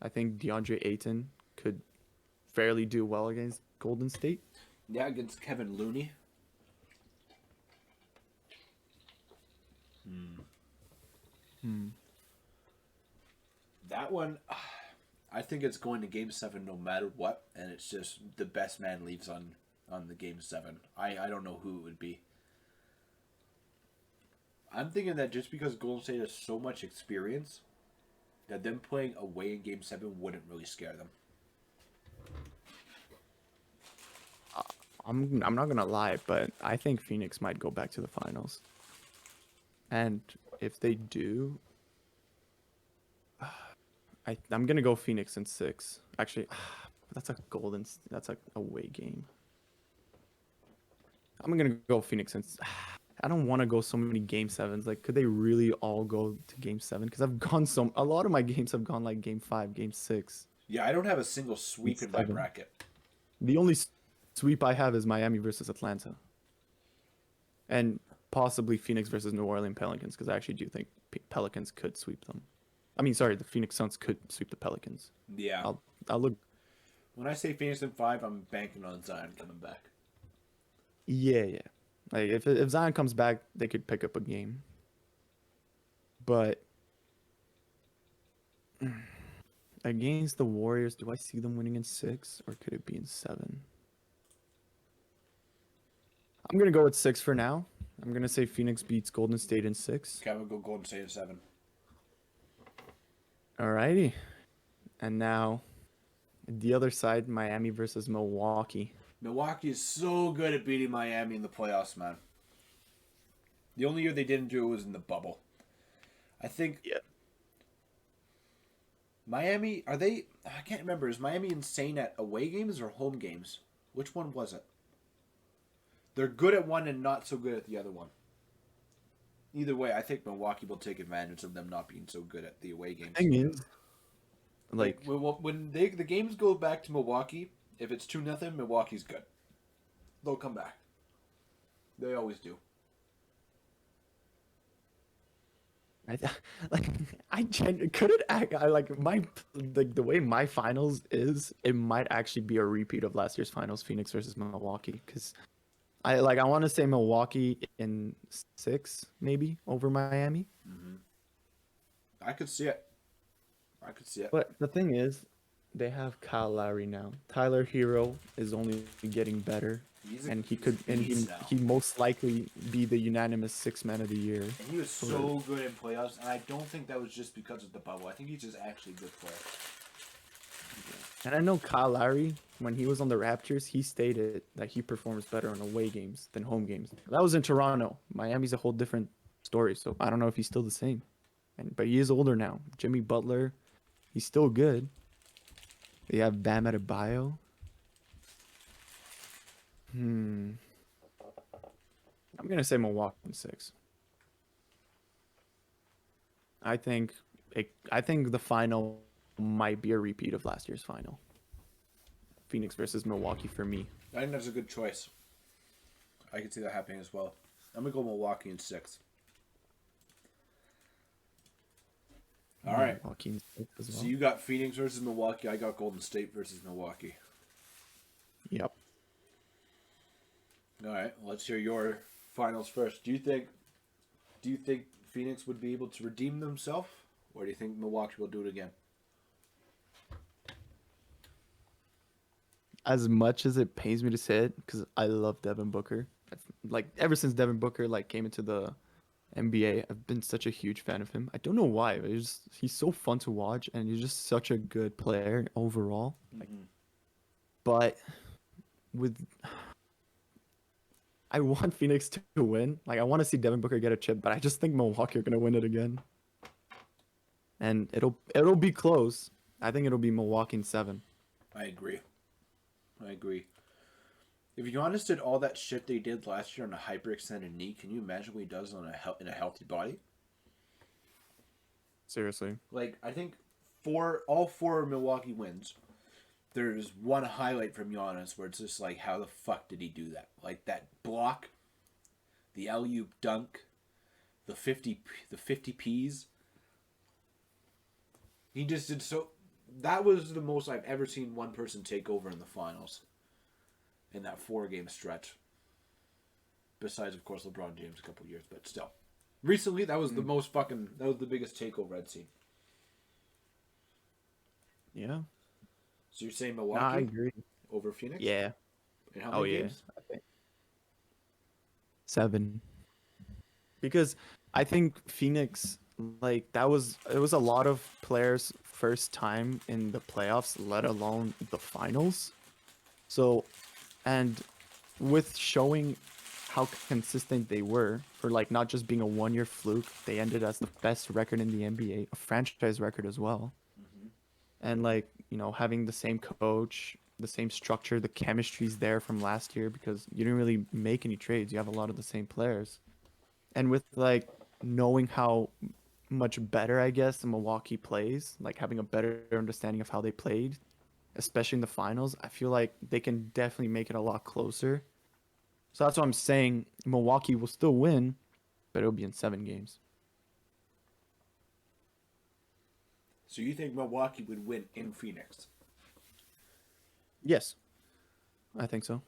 I think DeAndre Ayton could fairly do well against Golden State. Yeah, against Kevin Looney. That one, I think it's going to Game 7 no matter what, and it's just the best man leaves on the Game 7. I don't know who it would be. I'm thinking that just because Golden State has so much experience, that them playing away in Game 7 wouldn't really scare them. I'm not gonna lie, but I think Phoenix might go back to the finals. And if they do, I'm gonna go Phoenix in 6. Actually, that's a away game. I'm gonna go Phoenix in. I don't want to go so many Game 7s. Like, could they really all go to Game 7? Because I've gone a lot of my games have gone like Game 5, Game 6. Yeah, I don't have a single sweep in my bracket. The only sweep I have is Miami versus Atlanta. And possibly Phoenix versus New Orleans Pelicans, because I actually do think Pelicans could sweep them. I mean, sorry, the Phoenix Suns could sweep the Pelicans. Yeah. I'll look. When I say Phoenix in 5, I'm banking on Zion coming back. Yeah. Like, if Zion comes back, they could pick up a game. But against the Warriors, do I see them winning in 6, or could it be in 7? I'm going to go with 6 for now. I'm going to say Phoenix beats Golden State in 6. Okay, I'm going to go Golden State in 7. Alrighty. And now, the other side, Miami versus Milwaukee. Milwaukee is so good at beating Miami in the playoffs, man. The only year they didn't do it was in the bubble. I think... Yeah. Miami, are they... I can't remember. Is Miami insane at away games or home games? Which one was it? They're good at one and not so good at the other one. Either way, I think Milwaukee will take advantage of them not being so good at the away games. Thing is, like when the games go back to Milwaukee, if it's 2-0, Milwaukee's good. They'll come back. They always do. I like couldn't act. I like my like the way my finals is. It might actually be a repeat of last year's finals, Phoenix versus Milwaukee. Because I want to say Milwaukee in 6 maybe over Miami. I could see it. I could see it. But the thing is, they have Kyle Lowry now. Tyler Hero is only getting better, and he could and beast now. he most likely be the unanimous sixth man of the year. And he was so good in playoffs, and I don't think that was just because of the bubble. I think he's just actually a good player. And I know Kyle Lowry, when he was on the Raptors, he stated that he performs better on away games than home games. That was in Toronto. Miami's a whole different story, so I don't know if he's still the same. But he is older now. Jimmy Butler, he's still good. They have Bam Adebayo. I'm gonna say Milwaukee in 6. I think the final might be a repeat of last year's final. Phoenix versus Milwaukee for me. I think that's a good choice. I can see that happening as well. I'm gonna go Milwaukee in 6. All right. Milwaukee in 6 as well. So you got Phoenix versus Milwaukee. I got Golden State versus Milwaukee. Yep. All right. Let's hear your finals first. Do you think Phoenix would be able to redeem themselves, or do you think Milwaukee will do it again? As much as it pains me to say it, because I love Devin Booker. Like ever since Devin Booker came into the NBA, I've been such a huge fan of him. I don't know why, but he's so fun to watch, and he's just such a good player overall. But with I want Phoenix to win. Like I want to see Devin Booker get a chip, but I just think Milwaukee are gonna win it again. And it'll be close. I think it'll be Milwaukee in 7. I agree. If Giannis did all that shit they did last year on a hyperextended knee, can you imagine what he does in a healthy body? Seriously. Like, I think all four Milwaukee wins, there's one highlight from Giannis where it's just like, how the fuck did he do that? Like that block, the alley-oop dunk, the 50 Ps. He just did so. That was the most I've ever seen one person take over in the finals. In that 4-game stretch. Besides, of course, LeBron James a couple years, but still. Recently, that was the biggest takeover I'd seen. Yeah. So you're saying Milwaukee I agree. over Phoenix? Yeah. And how many games? I think 7. Because I think Phoenix, it was a lot of players' first time in the playoffs, let alone the finals. So, and with showing how consistent they were for not just being a 1-year fluke, they ended as the best record in the NBA, a franchise record as well. And having the same coach, the same structure, the chemistry's there from last year because you didn't really make any trades. You have a lot of the same players. And with knowing how much better, I guess, Milwaukee plays, having a better understanding of how they played, especially in the finals, I feel like they can definitely make it a lot closer. So that's what I'm saying. Milwaukee will still win, but it'll be in 7 games. So you think Milwaukee would win in Phoenix? Yes, I think so.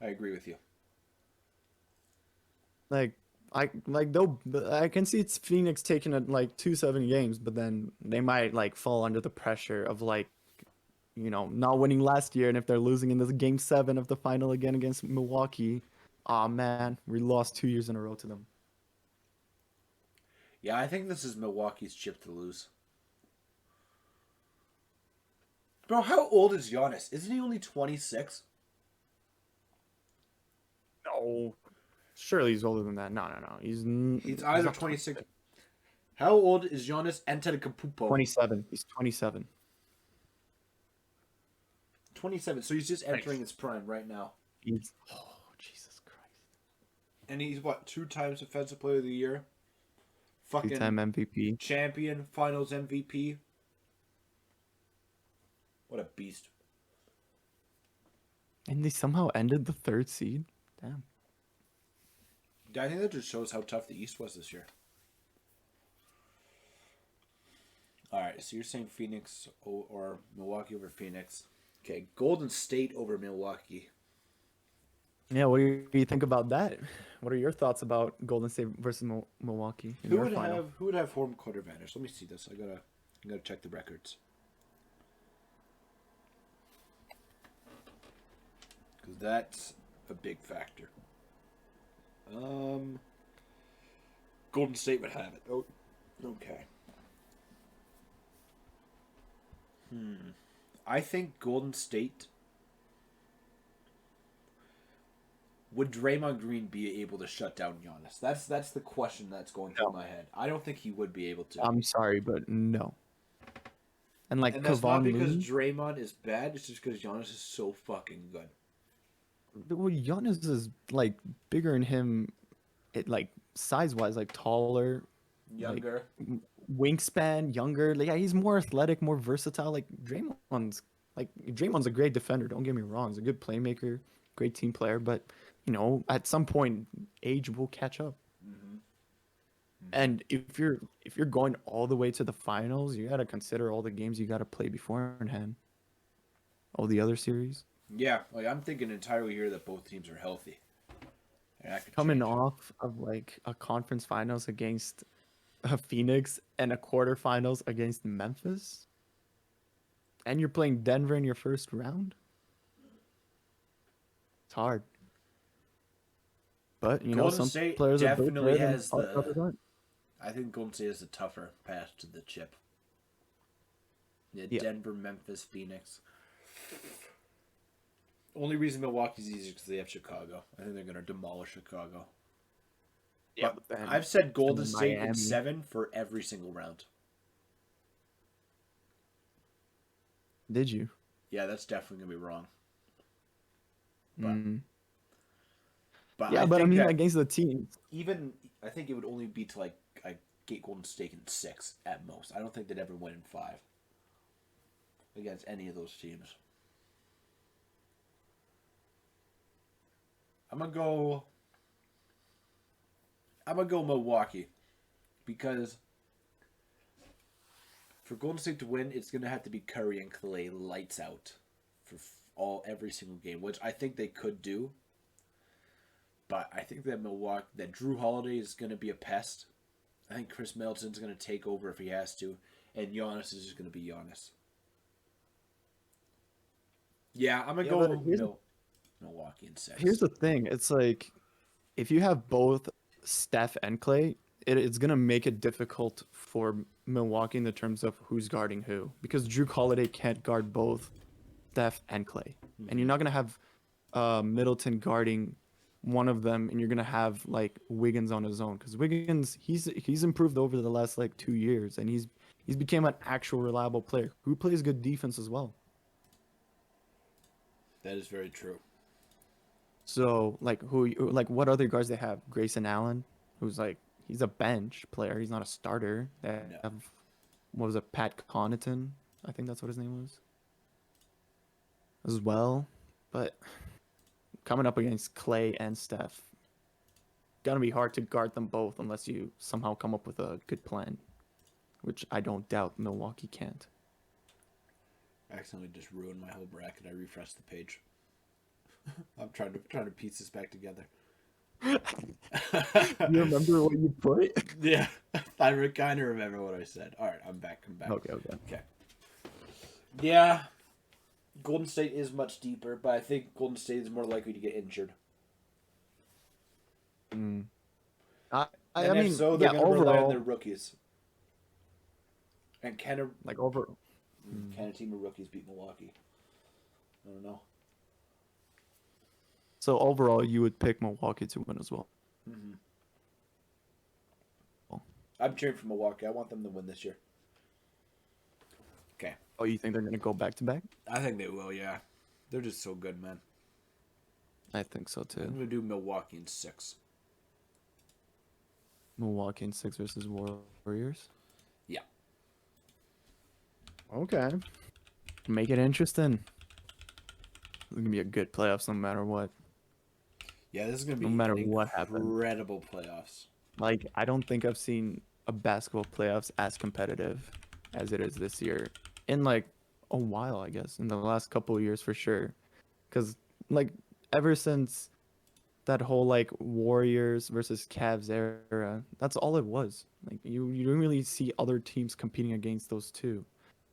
I agree with you. I can see it's Phoenix taking it 2-7 games, but then they might fall under the pressure of not winning last year, and if they're losing in this game 7 of the final again against Milwaukee, man, we lost 2 years in a row to them. Yeah, I think this is Milwaukee's chip to lose. Bro, how old is Giannis? Isn't he only 26? No. Surely he's older than that. No. He's either 26. How old is Giannis Antetokounmpo? 27. He's 27. 27. So he's just entering his prime right now. Oh, Jesus Christ. And he's what? 2 times Defensive Player of the Year. Fucking 2-time MVP. Champion, Finals MVP. What a beast. And they somehow ended the 3rd seed. Damn. I think that just shows how tough the East was this year. All right, so you're saying Phoenix or Milwaukee over Phoenix. Okay, Golden State over Milwaukee. Yeah, what do you think about that? What are your thoughts about Golden State versus Milwaukee in their final? Who would have home court advantage? Let me see this. I gotta check the records. Because that's a big factor. Golden State would have it. Oh, okay. I think Golden State. Would Draymond Green be able to shut down Giannis? That's the question that's going through my head. I don't think he would be able to. I'm sorry, but no. And like And that's not Kevon because Looney, Draymond is bad. It's just because Giannis is so fucking good. well, Giannis is like bigger than him, like size wise, like taller, Younger. wingspan, younger. Like, yeah, he's more athletic, more versatile. Draymond's a great defender. Don't get me wrong. He's a good playmaker, great team player. But at some point, age will catch up. And if you're going all the way to the finals, you got to consider all the games you got to play beforehand. All the other series. Yeah, like I'm thinking entirely here that both teams are healthy. And that could Coming change. off of like a conference finals against Phoenix and a quarterfinals against Memphis, and you're playing Denver in your first round. It's hard. But Golden some State players are built definitely better than has others aren't. I think Golden State has the tougher path to the chip. Yeah. Denver, Memphis, Phoenix. Only reason Milwaukee's easy is because they have Chicago. I think they're going to demolish Chicago. Yeah, But but then I've said Golden State in Miami. 7 for every single round. Did you? Yeah, that's definitely going to be wrong. But, Mhm. but Yeah, I but I think mean, that against the teams. even I think it would only be to I get Golden State in 6 at most. I don't think they'd ever win in 5 against any of those teams. I'm gonna go Milwaukee because for Golden State to win, it's gonna have to be Curry and Clay lights out for every single game, which I think they could do. But I think that Drew Holiday is gonna be a pest. I think Chris Middleton's gonna take over if he has to, and Giannis is just gonna be Giannis. Yeah, I'm gonna but go Milwaukee in 6. Here's the thing. It's like if you have both Steph and Clay, it's gonna make it difficult for Milwaukee in the terms of who's guarding who, because Drew Holiday can't guard both Steph and Clay, and you're not gonna have Middleton guarding one of them, and you're gonna have like Wiggins on his own, because Wiggins he's improved over the last like 2 years, and he's became an actual reliable player who plays good defense as well. That is very true. So like what other guards they have? Grayson Allen, who's like he's a bench player. He's not a starter. They No. have what was it, Pat Connaughton? I think that's what his name was. As well, but coming up against Clay and Steph, gonna be hard to guard them both unless you somehow come up with a good plan, which I don't doubt Milwaukee can't. I accidentally just ruined my whole bracket. I refreshed the page. I'm trying to piece this back together. You remember what you put? Yeah, I kind of remember what I said. All right, I'm back. Okay. Okay. Yeah, Golden State is much deeper, but I think Golden State is more likely to get injured. I And I mean, so they're yeah, going to rely on overall, their rookies. And can a team of rookies beat Milwaukee? I don't know. so overall, you would pick Milwaukee to win as well. I'm cheering for Milwaukee. I want them to win this year. Okay. Oh, you think they're gonna go back to back? I think they will, yeah. They're just so good, man. I think so I'm too. going to do Milwaukee in 6. Milwaukee in 6 versus Warriors. Yeah. Okay. Make it interesting. It's gonna be a good playoffs no matter what. Yeah, this is gonna be No matter an what happens. incredible playoffs. Like, I don't think I've seen a basketball playoffs as competitive as it is this year in like a while, I guess, in the last couple of years for sure. Because like ever since that whole like Warriors versus Cavs era, that's all it was. Like you don't really see other teams competing against those two.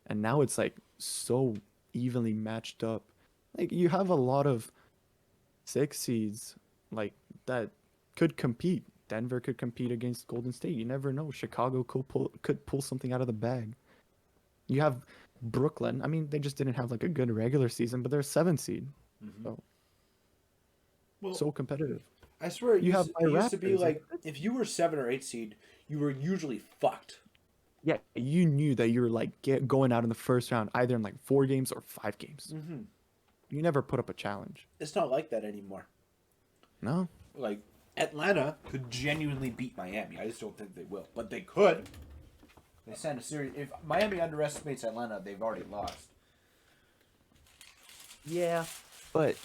And now it's like so evenly matched up. Like you have a lot of six seeds like that could compete. Denver could compete against Golden State. You never know. Chicago could pull something out of the bag. You have Brooklyn. I mean, they just didn't have like a good regular season, but they're a 7 seed. So Well, so competitive. I swear You have my it used to be Raptors. like if you were 7 or 8 seed, you were usually fucked. Yeah, you knew that you were like going out in the first round either in like 4 games or 5 games. Mm-hmm. You never put up a challenge. It's not like that anymore. No. Like Atlanta could genuinely beat Miami. I just don't think they will, but they could. They send a series. If Miami underestimates Atlanta, they've already lost. Yeah. But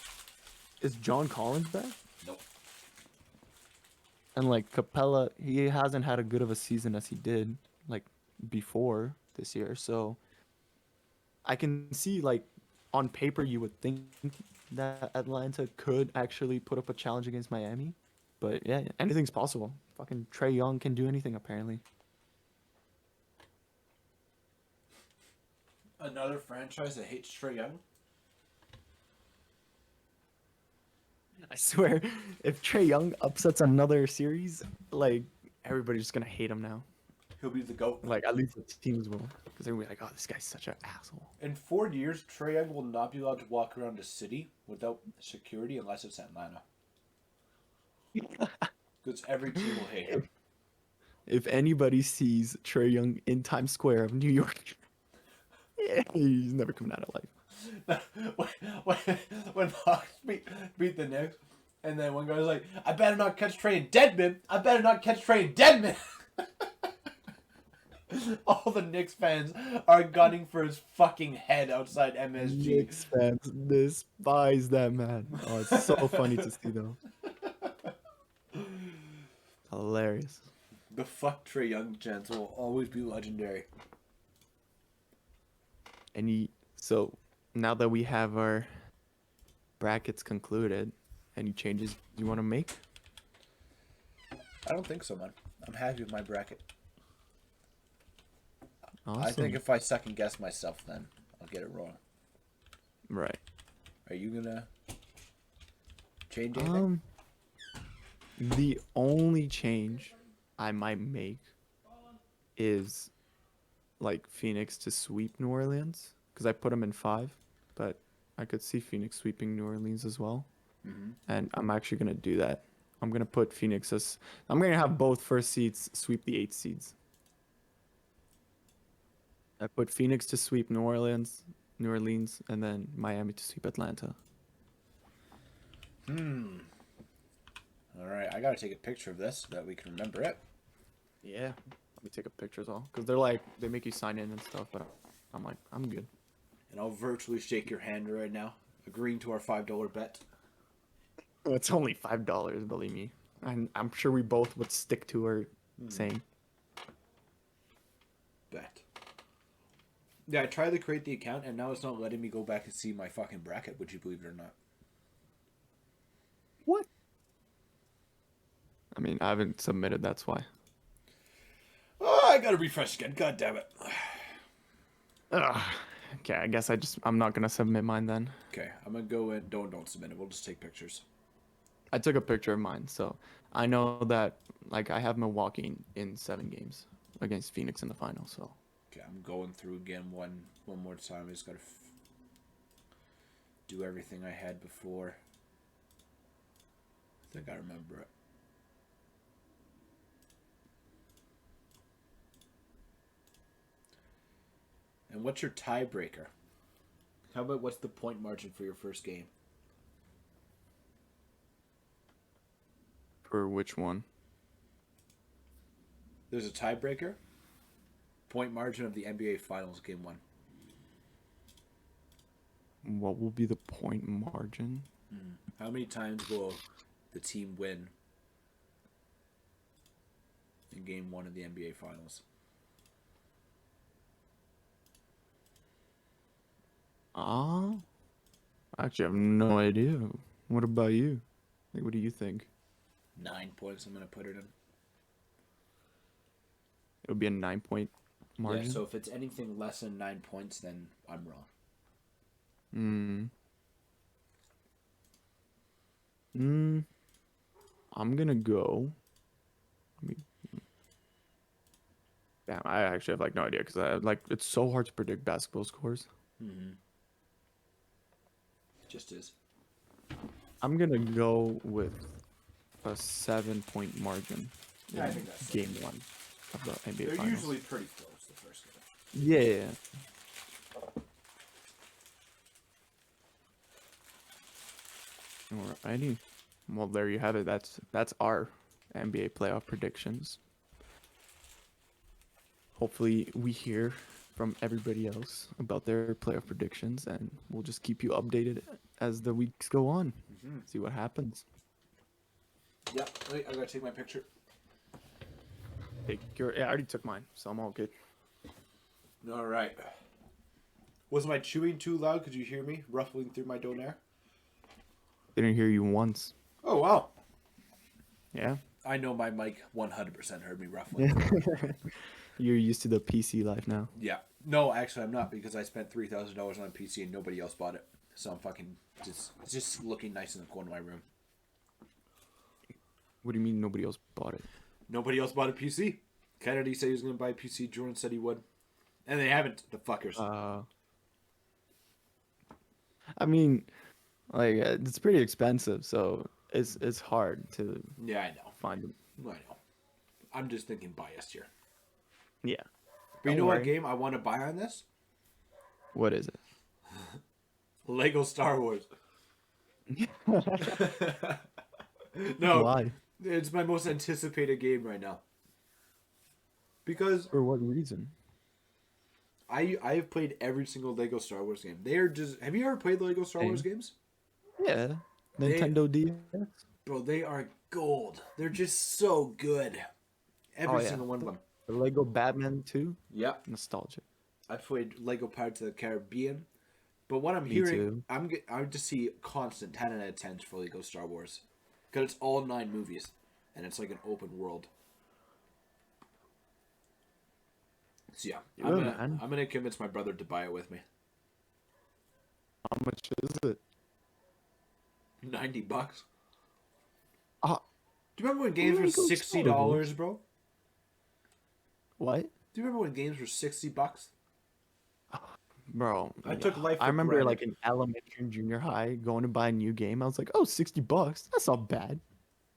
is John Collins back? Nope. And like Capella, he hasn't had a good of a season as he did like before this year. So I can see like on paper you would think that Atlanta could actually put up a challenge against Miami. But yeah, anything's possible. Fucking Trey Young can do anything apparently. Another franchise that hates Trae Young. I swear, if Trey Young upsets another series, like everybody's just gonna hate him now. He'll be the GOAT. Like at least the teams will, because they'll be like, "Oh, this guy's such an asshole." In 4 years, Trae Young will not be allowed to walk around the city without security unless it's Atlanta. Because every team will hate him. If anybody sees Trey Young in Times Square of New York, he's never coming out of life. when Hawks beat the Knicks, and then one guy's like, "I better not catch Trey in Deadman. I better not catch Trey in Deadman." All the Knicks fans are gunning for his fucking head outside MSG. Knicks fans despise that man. Oh, it's so funny to see though. Hilarious. The fuck Trae Young chants will always be legendary. So now that we have our brackets concluded, any changes you want to make? I don't think so, man. I'm happy with my bracket. Awesome. I think if I second guess myself, then I'll get it wrong. Right. Are you gonna change anything? The only change I might make is like Phoenix to sweep New Orleans because I put them in 5, but I could see Phoenix sweeping New Orleans as well, and I'm actually gonna do that. I'm gonna put Phoenix as I'm gonna have both first seeds sweep the 8 seeds. I put Phoenix to sweep New Orleans, and then Miami to sweep Atlanta. All right, I gotta take a picture of this so that we can remember it. Yeah. Let me take a picture as well. Because they're like, they make you sign in and stuff, but I'm like, I'm good. And I'll virtually shake your hand right now, agreeing to our $5 bet. It's only $5, believe me. And I'm sure we both would stick to our saying. Bet. Yeah, I tried to create the account, and now it's not letting me go back and see my fucking bracket, would you believe it or not? What? I mean, I haven't submitted, that's why. Oh, I gotta refresh again. God damn it. Ugh. Okay, I guess I'm not going to submit mine then. Okay, I'm gonna go in. Don't submit it. We'll just take pictures. I took a picture of mine, so I know that, like, I have Milwaukee in 7 games against Phoenix in the final, so. Okay, I'm going through again one more time. I just gotta do everything I had before. I think I remember it. And what's your tiebreaker? How about what's the point margin for your first game? For which one? There's a tiebreaker. Point margin of the NBA Finals Game 1. What will be the point margin? How many times will the team win in Game 1 of the NBA Finals? Ah, actually, I have no idea. What about you? Like, what do you think? 9 points. I'm gonna put it in. It would be a 9-point margin. Yeah. So if it's anything less than 9 points, then I'm wrong. Hmm. Hmm. I'm gonna go. I mean, damn, I actually have like no idea because I like it's so hard to predict basketball scores. Mm-hmm. Just is. I'm gonna go with a 7-point margin Yeah, I in think that's game 1 of the NBA They're Finals. usually pretty close the first game. Yeah. Alrighty. Well, there you have it. That's our NBA playoff predictions. Hopefully, we hear from everybody else about their playoff predictions, and we'll just keep you updated as the weeks go on. Mm-hmm. See what happens. Yep. Wait, I gotta take my picture. Yeah, I already took mine, so I'm all good. All right. Was my chewing too loud? Could you hear me ruffling through my donair? Didn't hear you once. Oh wow. Yeah. I know my mic 100% heard me ruffling. You're used to the PC life now. Yeah. No, actually, I'm not because I spent $3,000 on a PC and nobody else bought it. So I'm fucking just looking nice in the corner of my room. What do you mean nobody else bought it? Nobody else bought a PC. Kennedy said he was going to buy a PC. Jordan said he would. And they haven't, the fuckers. I mean, like it's pretty expensive, so it's hard to Yeah, I know. find them. I know. I'm just thinking biased here. Yeah. But you Don't know what worry. game I want to buy on this? What is it? Lego Star Wars. No, Why? it's my most anticipated game right now. Because For what reason? I've played every single Lego Star Wars game. They're just. Have you ever played the Lego Star Wars Same. games? Yeah. Nintendo DS. Bro, they are gold. They're just so good. Every Oh, yeah. single one of them. The Lego Batman 2. Yep. Nostalgic. I played Lego Pirates of the Caribbean. But what I'm Me hearing, too. I just see constant 10 out of 10s for Lego Star Wars. Because it's all 9 movies. And it's like an open world. So yeah, Man. I'm gonna convince my brother to buy it with me. How much is it? $90. Ah, Do you remember when games were Lego Star $60, bro? what? Do you remember when games were $60? Bro, I took life I for remember granted. like in elementary and junior high going to buy a new game. I was like, oh, $60. That's not bad.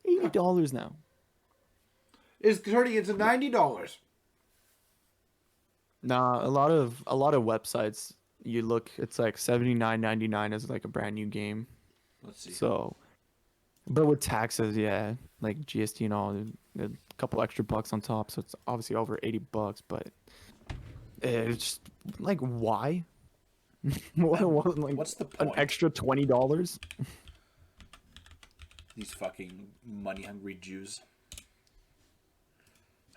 $80 now. It's turning into $90. Nah, a lot of websites you look, it's like $79.99 as like a brand new game. Let's see. So, but with taxes, yeah, like GST and all, a couple extra bucks on top, so it's obviously over $80. But it's just like, why? Like What's the an point? extra $20? These fucking money-hungry Jews.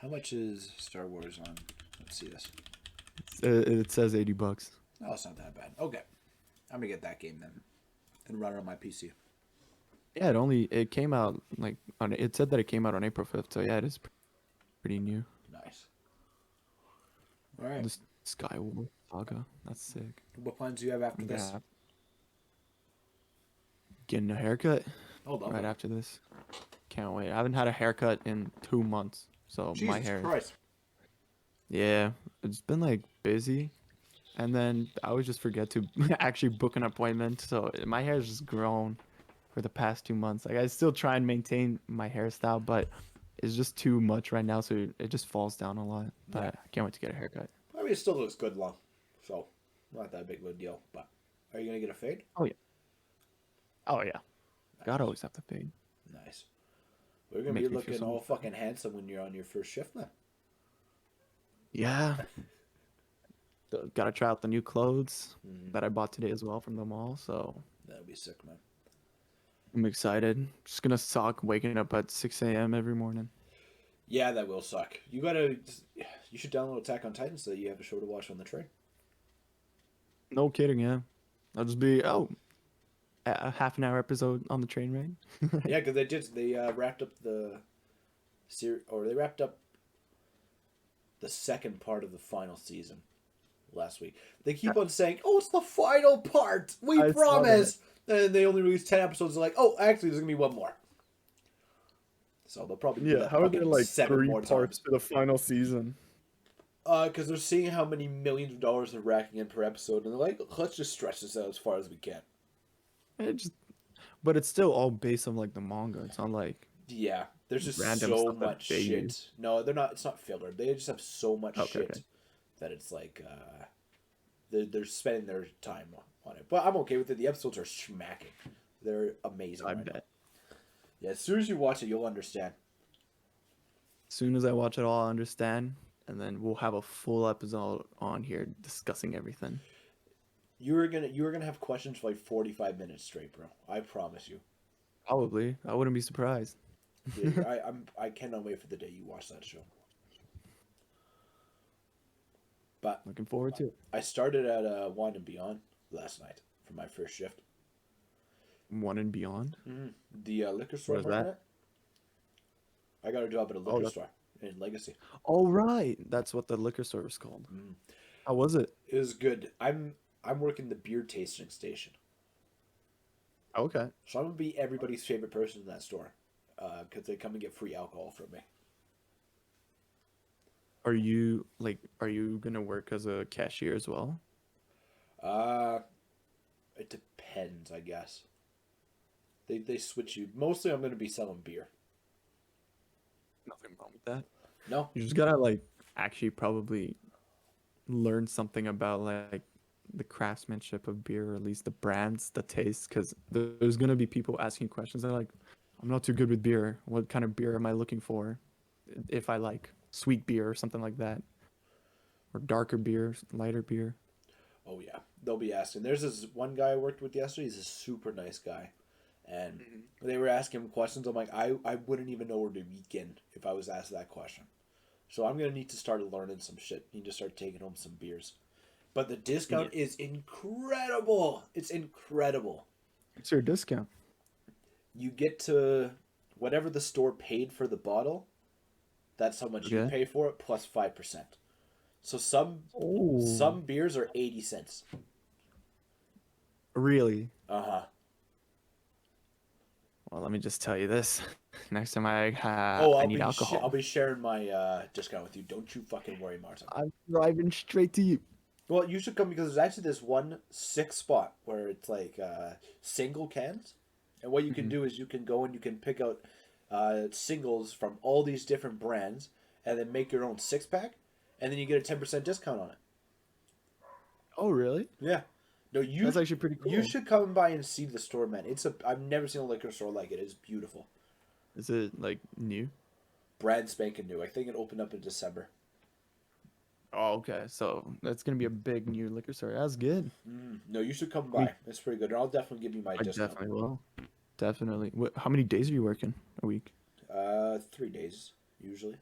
How much is Star Wars on? Let's see this. It says $80. Oh, it's not that bad. Okay. I'm gonna get that game then. And run it on my PC. Yeah, it came out like it said that it came out on April 5th, so yeah, it is pretty new. Nice. Alright. The Skyward Saga, that's sick. What plans do you have after this? Yeah. Getting a haircut Hold on. right after this. Can't wait. I haven't had a haircut in 2 months, so Jesus my hair. Christ. Yeah, it's been like busy, and then I always just forget to actually book an appointment. So my hair's just grown for the past 2 months. Like I still try and maintain my hairstyle, but it's just too much right now, so it just falls down a lot. But Yeah. I can't wait to get a haircut. I mean, it still looks good long. So, not that big of a deal. But, are you going to get a fade? Oh yeah, gotta always have to fade. Nice. We're going to Makes be me feel looking so all much fucking handsome when you're on your first shift now. Yeah. Gotta try out the new clothes Mhm. that I bought today as well from the mall. So That'd be sick, man. I'm excited. Just gonna suck waking up at 6 a.m. every morning. Yeah, that will suck. You should download Attack on Titan so that you have a show to watch on the train. No kidding, yeah. I'll just be a half an hour episode on the train ride. Yeah, because they wrapped up the they wrapped up the second part of the final season last week. They keep on saying, "Oh, it's the final part. We I saw promise." And they only released 10 episodes. They're like, "Oh, actually, there's gonna be one more." So they'll probably do Yeah, that how are there fucking like 7 three more parts times. to the final season? Because they're seeing how many millions of dollars they're racking in per episode, and they're like, "Let's just stretch this out as far as we can." It just, but it's still all based on like the manga. It's not like Yeah, there's just random so stuff that much they shit. use. No, they're not. It's not filler. They just have so much Okay, shit okay. that it's like they're spending their time on it. But I'm okay with it. The episodes are smacking. They're amazing. I right now. bet. Yeah, as soon as you watch it, you'll understand. As soon as I watch it all, I understand, and then we'll have a full episode on here discussing everything. You were gonna have questions for like 45 minutes straight, bro. I promise you. Probably. I wouldn't be surprised. Yeah, I cannot wait for the day you watch that show. But Looking forward to it. I started at Wine and Beyond last night for my first shift. One and Beyond. The liquor store. What is I'm working that? at. I got a job at a liquor that's- store in Legacy. Oh right, that's what the liquor store was called. How was it? It was good. I'm working the beer tasting station, Okay. so I'm gonna be everybody's favorite person in that store, because they come and get free alcohol from me. Are you gonna work as a cashier as well? Uh, it depends, I guess. They switch you. Mostly, I'm gonna be selling beer. Nothing wrong with that. No, You just gotta like actually probably learn something about like the craftsmanship of beer, or at least the brands, the taste, because there's gonna be people asking questions. They're like, I'm not too good with beer. What kind of beer am I looking for? If I like sweet beer or something like that, or darker beer, lighter beer. oh yeah, they'll be asking. There's this one guy I worked with yesterday. He's a super nice guy, and they were asking him questions. I'm like, I wouldn't even know where to begin if I was asked that question. So I'm gonna need to start learning some shit. Need to start taking home some beers. But the discount is incredible. It's incredible. What's your discount? You get to whatever the store paid for the bottle. That's how much you Okay. pay for it plus 5%. So some beers are 80 cents. Really? Uh-huh. Well, let me just tell you this. Next time I I'll need be alcohol, I'll be sharing my discount with you. Don't you fucking worry, Martin. I'm driving straight to you. Well, you should come because there's actually this one sick spot where it's like single cans. And what you can do is you can go and you can pick out singles from all these different brands and then make your own 6-pack. And then you get a 10% discount on it. Oh, really? Yeah. No, That's actually pretty cool. You should come by and see the store, man. I've never seen a liquor store like it. It's beautiful. Is it like new? Brand spanking new. I think it opened up in December. Oh, okay. So that's gonna be a big new liquor store. That's good. No, you should come by. It's pretty good. And I'll definitely give you my I discount. definitely will. Definitely. How many days are you working a week? 3 days, usually.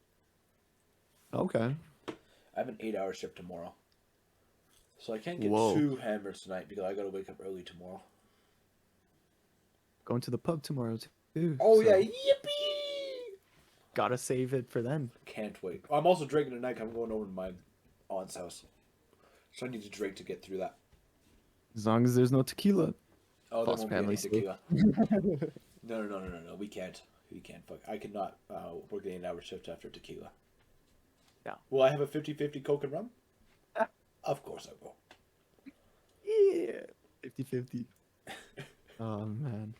Okay. I have an 8-hour shift tomorrow. So I can't get Whoa. too hammered tonight because I gotta wake up early tomorrow. Going to the pub tomorrow too. Oh so yeah, yippee! Gotta save it for then. Can't wait. I'm also drinking tonight 'cause I'm going over to my aunt's house. So I need to drink to get through that. As long as there's no tequila. Oh, False there won't family be any tequila. No. We can't. We can't. Fuck. I cannot work the 8-hour shift after tequila. Yeah. Will I have a 50-50 Coke and rum? Of course I will. Yeah. 50-50. Oh man.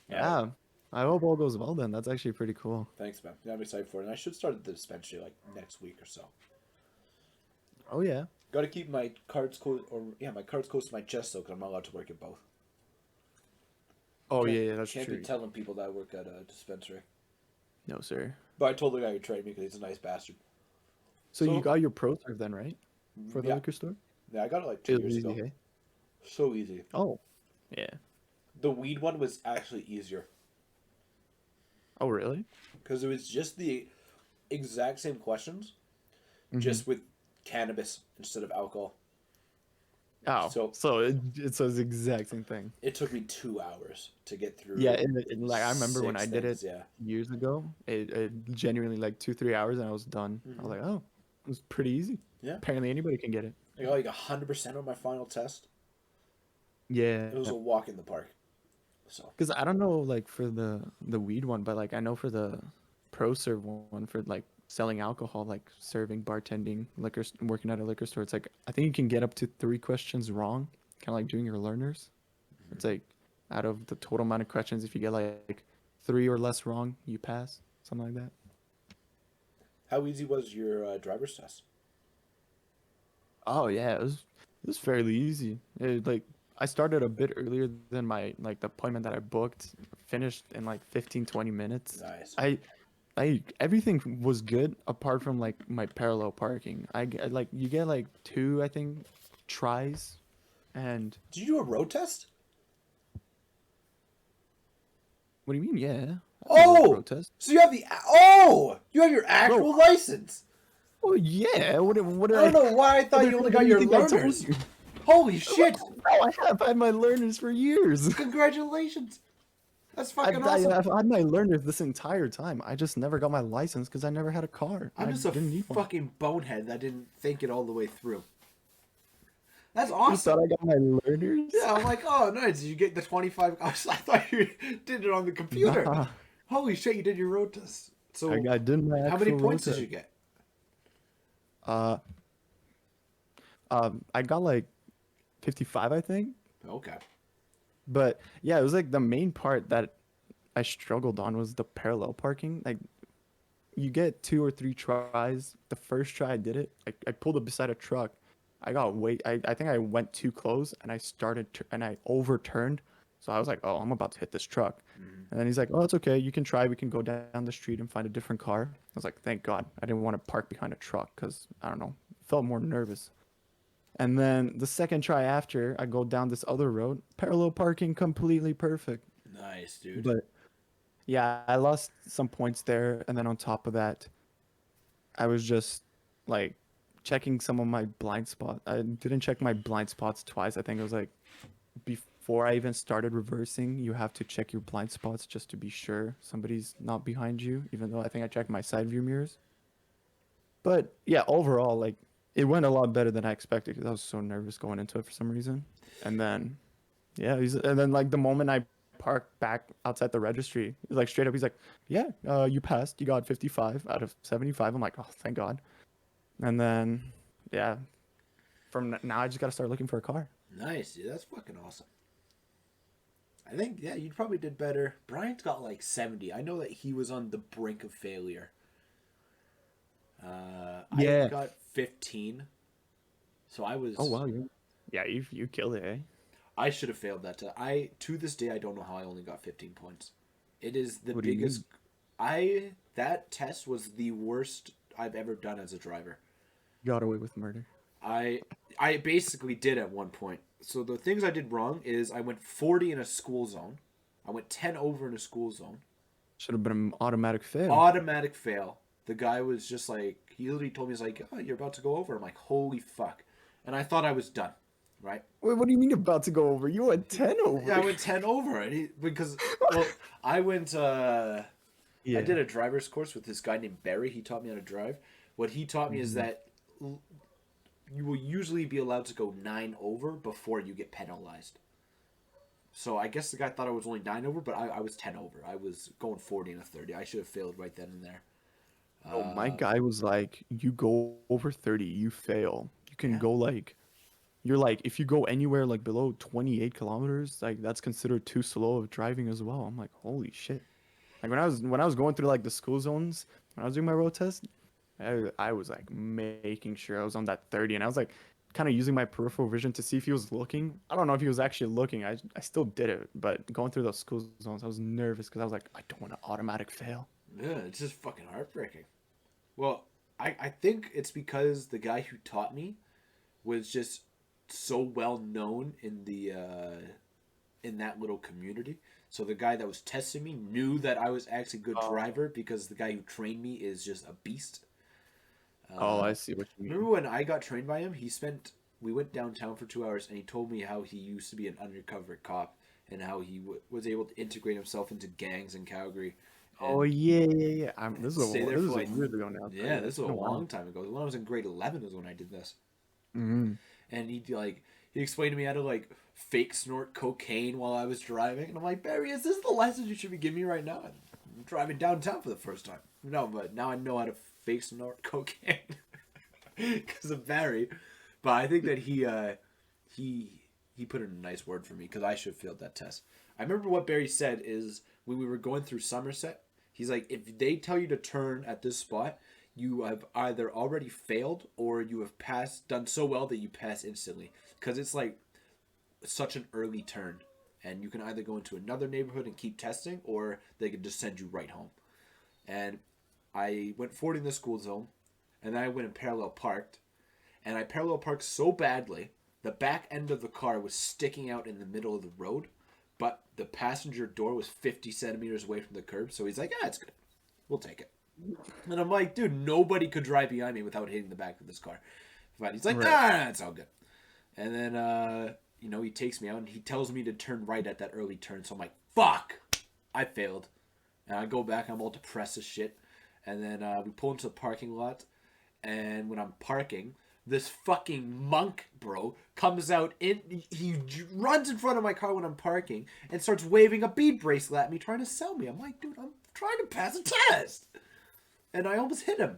Yeah. I hope all goes well then. That's actually pretty cool. Thanks, man. Yeah, I'm excited for it. And I should start at the dispensary like next week or so. Oh yeah. Got to keep my cards close, my cards close to my chest though, because I'm not allowed to work at both. Oh yeah, that's Can't true. be telling people that I work at a dispensary. No sir. But I told the guy who trained me because he's a nice bastard. So you So- got your pro serve then, right? For the Yeah. liquor store? Yeah, I got it like It 2 was years easy, ago. hey? So easy. Oh. Yeah. The weed one was actually easier Oh, really? because it was just the exact same questions, Mhm. just with cannabis instead of alcohol. Oh, So so it's the exact same thing. it took me 2 hours to get Yeah, through like I remember when I 6 did it things. Yeah. years ago. It genuinely like 2-3 hours and I was done. I was like, oh, it was pretty easy. Yeah. Apparently anybody can get it. I got like 100% on my final test. Yeah, It was a walk in the park. So because I don't know like for the weed one, but like I know for the pro serve one for like selling alcohol, like serving, bartending, working at a liquor store. It's like I think you can get up to 3 questions wrong, kind of like doing your learners. It's like out of the total amount of questions, if you get like 3 or less wrong, you pass, something like that. how easy was your driver's test? Oh yeah, it was fairly easy. Like I started a bit earlier than my like the appointment that I booked. Finished in like 15-20 minutes. Nice. I everything was good apart from like my parallel parking. Like you get like two I think tries, and Did you do a road test? what do you mean? Yeah, I did a Oh, road test. so you have you have your Bro, actual license. oh yeah. What did I don't know why I what thought did- you only what got do you your think I told learners. you? Holy shit! Bro, I have had my learners for years. Congratulations. That's fucking awesome. I've had my learners this entire time. I just never got my license because I never had a car. I'm I just a didn't need one. fucking bonehead that didn't think it all the way through. That's You awesome. thought I got my learners? Yeah, I'm like, oh, nice. Did you get the 25? I thought you did it on the computer. Nah, Holy shit, you did your road test. So, I did my how many actual road points did test. you get? Uh, I got like 55, I think. Okay. But yeah, it was like the main part that I struggled on was the parallel parking. Like you get 2 or 3 tries. The first try I did it, I pulled up beside a truck. I think I went too close and and I overturned. So I was like, oh, I'm about to hit this truck. And then he's like, oh, it's okay. You can try. We can go down the street and find a different car. I was like, thank God. I didn't want to park behind a truck because I don't know, felt more nervous. And then the second try after, I go down this other road, parallel parking, completely perfect. Nice, dude. But yeah, I lost some points there. And then on top of that, I was just like checking some of my blind spots. I didn't check my blind spots twice. I think it was like before I even started reversing, you have to check your blind spots just to be sure somebody's not behind you, even though I think I checked my side view mirrors. But yeah, overall, like it went a lot better than I expected because I was so nervous going into it for some reason. And then, yeah, and then like the moment I parked back outside the registry, he's like straight up, he's like, "Yeah, you passed. You got 55 out of 75." I'm like, "Oh, thank God." And then, yeah, now I just gotta start looking for a car. Nice, dude. That's fucking awesome. I think, yeah, you probably did better. Bryant's got like 70. I know that he was on the brink of failure. I Yeah. got 15. So I was. Oh wow, yeah, you killed it, eh? I should have failed that test. To this day, I don't know how I only got 15 points. It is the What do you biggest. That test was the worst I've ever done as a driver. Got away with murder. I basically did at one point. So the things I did wrong is I went 40 in a school zone. I went 10 over in a school zone. Should have been an automatic fail. Automatic fail. The guy was just like, he literally told me, he's like, oh, you're about to go over. I'm like, holy fuck. And I thought I was done, right? Wait, what do you mean about to go over? You went 10 over. Yeah, I went 10 over. Because, well, I went, I did a driver's course with this guy named Barry. He taught me how to drive. What he taught me is that you will usually be allowed to go 9 over before you get penalized. So I guess the guy thought I was only 9 over, but I was 10 over. I was going 40 and a 30. I should have failed right then and there. Oh, my guy was like, you go over 30, you fail. You can go like, you're like, if you go anywhere like below 28 kilometers, like that's considered too slow of driving as well. I'm like, holy shit. Like when I was going through like the school zones, when I was doing my road test, I was like making sure I was on that 30, and I was like kind of using my peripheral vision to see if he was looking. I don't know if he was actually looking. I still did it, but going through those school zones, I was nervous because I was like, I don't want to automatic fail. Yeah, it's just fucking heartbreaking. Well, I think it's because the guy who taught me was just so well known in the in that little community. So the guy that was testing me knew that I was actually a good Oh. driver because the guy who trained me is just a beast. Oh, I see what you mean. Remember when I got trained by him? We went downtown for 2 hours, and he told me how he used to be an undercover cop and how he was able to integrate himself into gangs in Calgary. And Oh yeah. This is stay there this for is like years ago now. yeah, this was a been while. long time ago. When I was in grade 11 was when I did this. Mhm. And he explained to me how to like fake snort cocaine while I was driving, and I'm like, Barry, is this the license you should be giving me right now? I'm driving downtown for the first time. No, but now I know how to fake snort cocaine because of Barry. But I think that he put in a nice word for me because I should have failed that test. I remember what Barry said is when we were going through Somerset, he's like, if they tell you to turn at this spot, you have either already failed or you have done so well that you pass instantly because it's like such an early turn, and you can either go into another neighborhood and keep testing, or they could just send you right home. And I went forward in the school zone, and then I went and parallel parked, and I parallel parked so badly, the back end of the car was sticking out in the middle of the road, but the passenger door was 50 centimeters away from the curb, so he's like, it's good. We'll take it. And I'm like, dude, nobody could drive behind me without hitting the back of this car. But he's like, it's all good. And then, he takes me out, and he tells me to turn right at that early turn, so I'm like, fuck! I failed. And I go back, I'm all depressed as shit. And then we pull into the parking lot, and when I'm parking, this fucking monk, bro, comes out he runs in front of my car when I'm parking and starts waving a bead bracelet at me, trying to sell me. I'm like, dude, I'm trying to pass a test. And I almost hit him.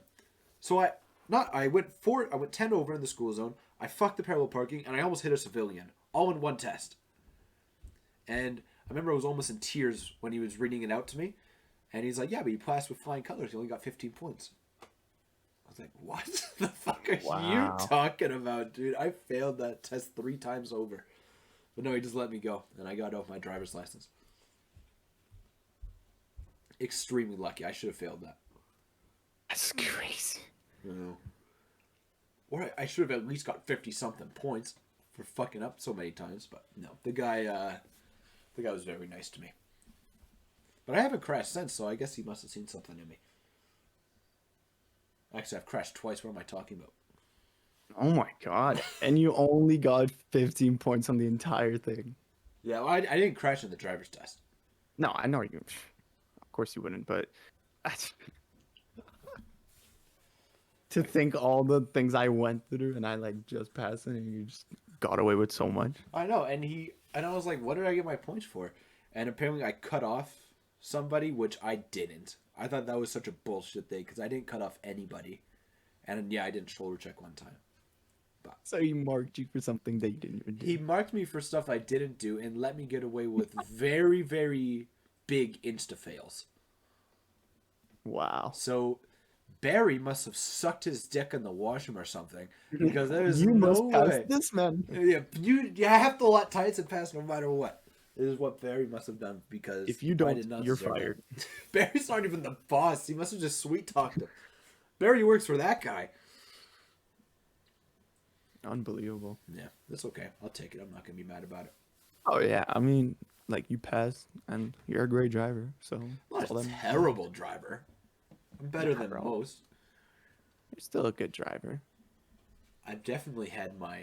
So I went 10 over in the school zone, I fucked the parallel parking, and I almost hit a civilian. All in one test. And I remember I was almost in tears when he was reading it out to me. And he's like, yeah, but you passed with flying colors. You only got 15 points. I was like, what the fuck are you talking about, dude? I failed that test 3 times over. But no, he just let me go. And I got off my driver's license. Extremely lucky. I should have failed that. That's crazy. Or I should have at least got 50-something points for fucking up so many times. But no, the guy was very nice to me. But I haven't crashed since, so I guess he must have seen something in me. Actually, I've crashed twice. What am I talking about? Oh my god. And you only got 15 points on the entire thing. Yeah, well, I didn't crash in the driver's test. No, I know you. Of course you wouldn't, but to think all the things I went through and I just passed it and you just got away with so much. I know, and I was like, what did I get my points for? And apparently I cut off somebody, which I didn't. I thought that was such a bullshit thing because I didn't cut off anybody. And yeah, I didn't shoulder check one time. But So he marked you for something that you didn't even do. he marked me for stuff I didn't do and let me get away with very, very big insta fails. Wow. So Barry must have sucked his dick in the washroom or something because there is You no must pass way. this, man. Yeah, you have to let Tyson pass no matter what. This is what Barry must have done because If you I don't, did not you're deserve fired. it. Barry's not even the boss. He must have just sweet talked him. Barry works for that guy. Unbelievable. Yeah, that's okay. I'll take it. I'm not gonna be mad about it. Oh yeah, I mean, you passed and you're a great driver. So I'm not all a that- terrible driver. I'm better than bro. most. You're still a good driver. I've definitely had my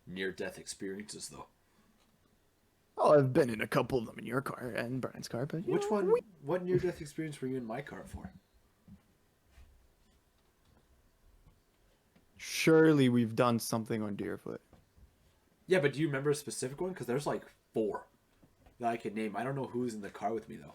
near-death experiences though. Oh, I've been in a couple of them in your car and Brian's car, but Which one? What near-death experience were you in my car for? Surely we've done something on Deerfoot. Yeah, but do you remember a specific one? Because there's like 4 that I could name. I don't know who's in the car with me though.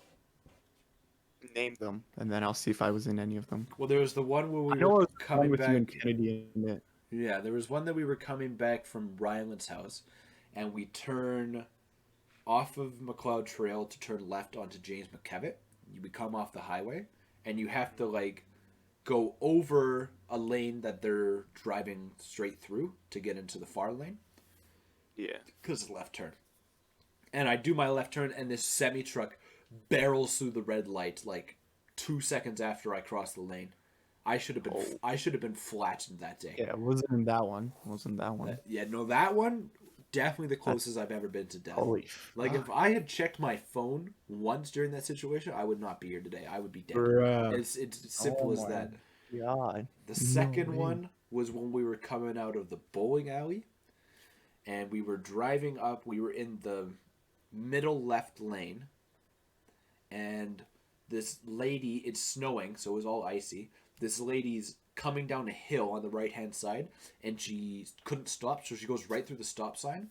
Name them, and then I'll see if I was in any of them. Well, there was the one where I we know I were was coming with back. you and Kennedy in it. Yeah, there was one that we were coming back from Ryland's house, and we turn off of McLeod Trail to turn left onto James McKevitt. You come off the highway, and you have to go over a lane that they're driving straight through to get into the far lane. Yeah. Because it's a left turn. And I do my left turn, and this semi-truck barrels through the red light 2 seconds after I cross the lane. I should have been flattened that day. Yeah, it wasn't in that one. Wasn't that one. Yeah, no, that one definitely the closest I've ever been to death. Holy Like, fuck. if I had checked my phone once during that situation, I would not be here today. I would be dead. Bruh. It's as simple Oh as my that. God. The No second way. one was when we were coming out of the bowling alley, and we were driving up. We were in the middle left lane, and this lady, it's snowing, so it was all icy. This lady's coming down a hill on the right hand side, and she couldn't stop, so she goes right through the stop sign,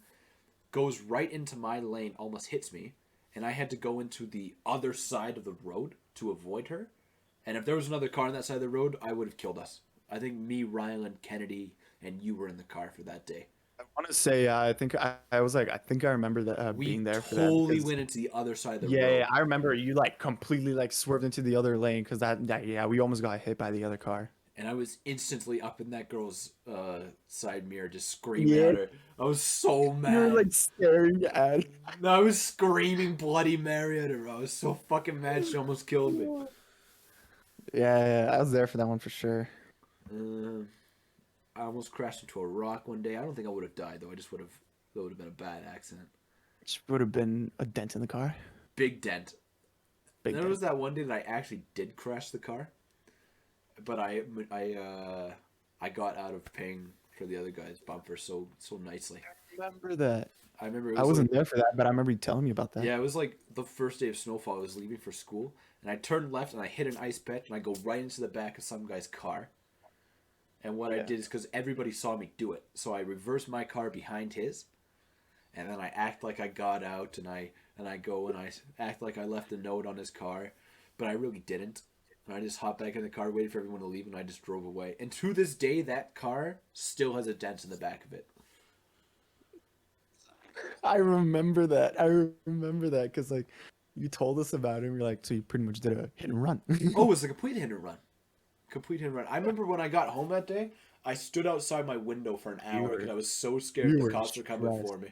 goes right into my lane, almost hits me, and I had to go into the other side of the road to avoid her. And if there was another car on that side of the road, I would have killed us. I think me, Rylan, Kennedy, and you were in the car for that day. I want to say, I think I was like, I think I remember that We being there for that. totally Because, went into the other side of the yeah, road. yeah, I remember you like completely like swerved into the other lane because yeah, we almost got hit by the other car. And I was instantly up in that girl's side mirror just screaming Yeah. at her. I was so mad. You were like staring at. No, I was screaming Bloody Mary at her. I was so fucking mad she almost killed me. Yeah, I was there for that one for sure. I almost crashed into a rock one day. I don't think I would have died though. I just would have. That would have been a bad accident. Which would have been a dent in the car. Big dent. Big There dent. was that one day that I actually did crash the car, but I got out of paying for the other guy's bumper so nicely. I remember that. I remember it I was wasn't like, there for that, but I remember you telling me about that. yeah, it was like the first day of snowfall. I was leaving for school, and I turned left and I hit an ice patch, and I go right into the back of some guy's car. And what I did is because everybody saw me do it, so I reversed my car behind his, and then I act like I got out, and I go and I act like I left a note on his car, but I really didn't. And I just hopped back in the car, waited for everyone to leave, and I just drove away. And to this day, that car still has a dent in the back of it. I remember that. I remember that because like you told us about it. And we're like, so you pretty much did a hit and run. Oh, it was a complete hit and run. Complete hit and run. I remember when I got home that day, I stood outside my window for an hour because I was so scared you the were cops were coming stressed. for me.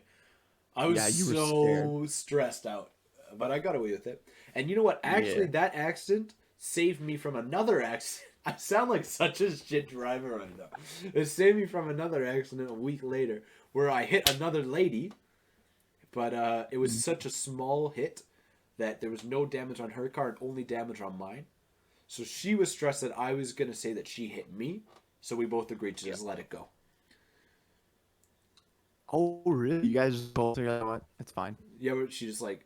I was Yeah, you were so stressed out, but I got away with it. And you know what? Actually, Yeah. that accident saved me from another accident. I sound like such a shit driver right now. It saved me from another accident a week later where I hit another lady, but it was such a small hit that there was no damage on her car and only damage on mine. So she was stressed that I was going to say that she hit me, so we both agreed to just let it go. Oh, really? You guys just both are like, what? It's fine. Yeah, but she's like,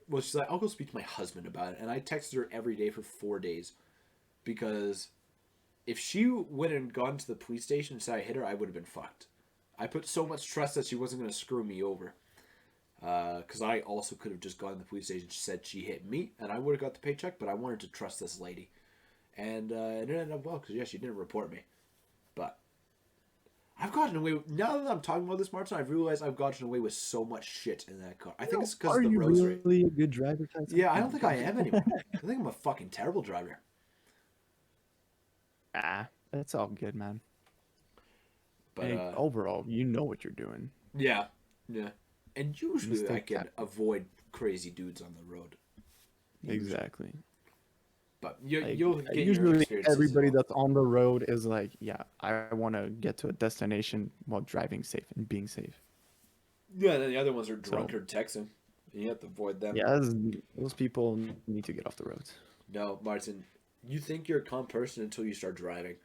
I'll go speak to my husband about it. And I texted her every day for 4 days because if she went and gone to the police station and said I hit her, I would have been fucked. I put so much trust that she wasn't going to screw me over. Because I also could have just gone to the police station. She said she hit me, and I would have got the paycheck, but I wanted to trust this lady. And it ended up well, because, yeah, she didn't report me. But I've gotten away with, now that I'm talking about this, Martin, I've realized I've gotten away with so much shit in that car. I think it's because Are of the you rosary. really a good driver, Tyson? Yeah, I don't think I am anymore. I think I'm a fucking terrible driver. It's all good, man. But Hey, overall, you know what you're doing. yeah. And usually I Mistake can happen. avoid crazy dudes on the road. Exactly. But Like, you'll get your usually experiences as everybody well. that's on the road is like, yeah, I want to get to a destination while driving safe and being safe. Yeah, and then the other ones are drunk or texting. And you have to avoid them. Yeah, those people need to get off the roads. No, Martin, you think you're a calm person until you start driving.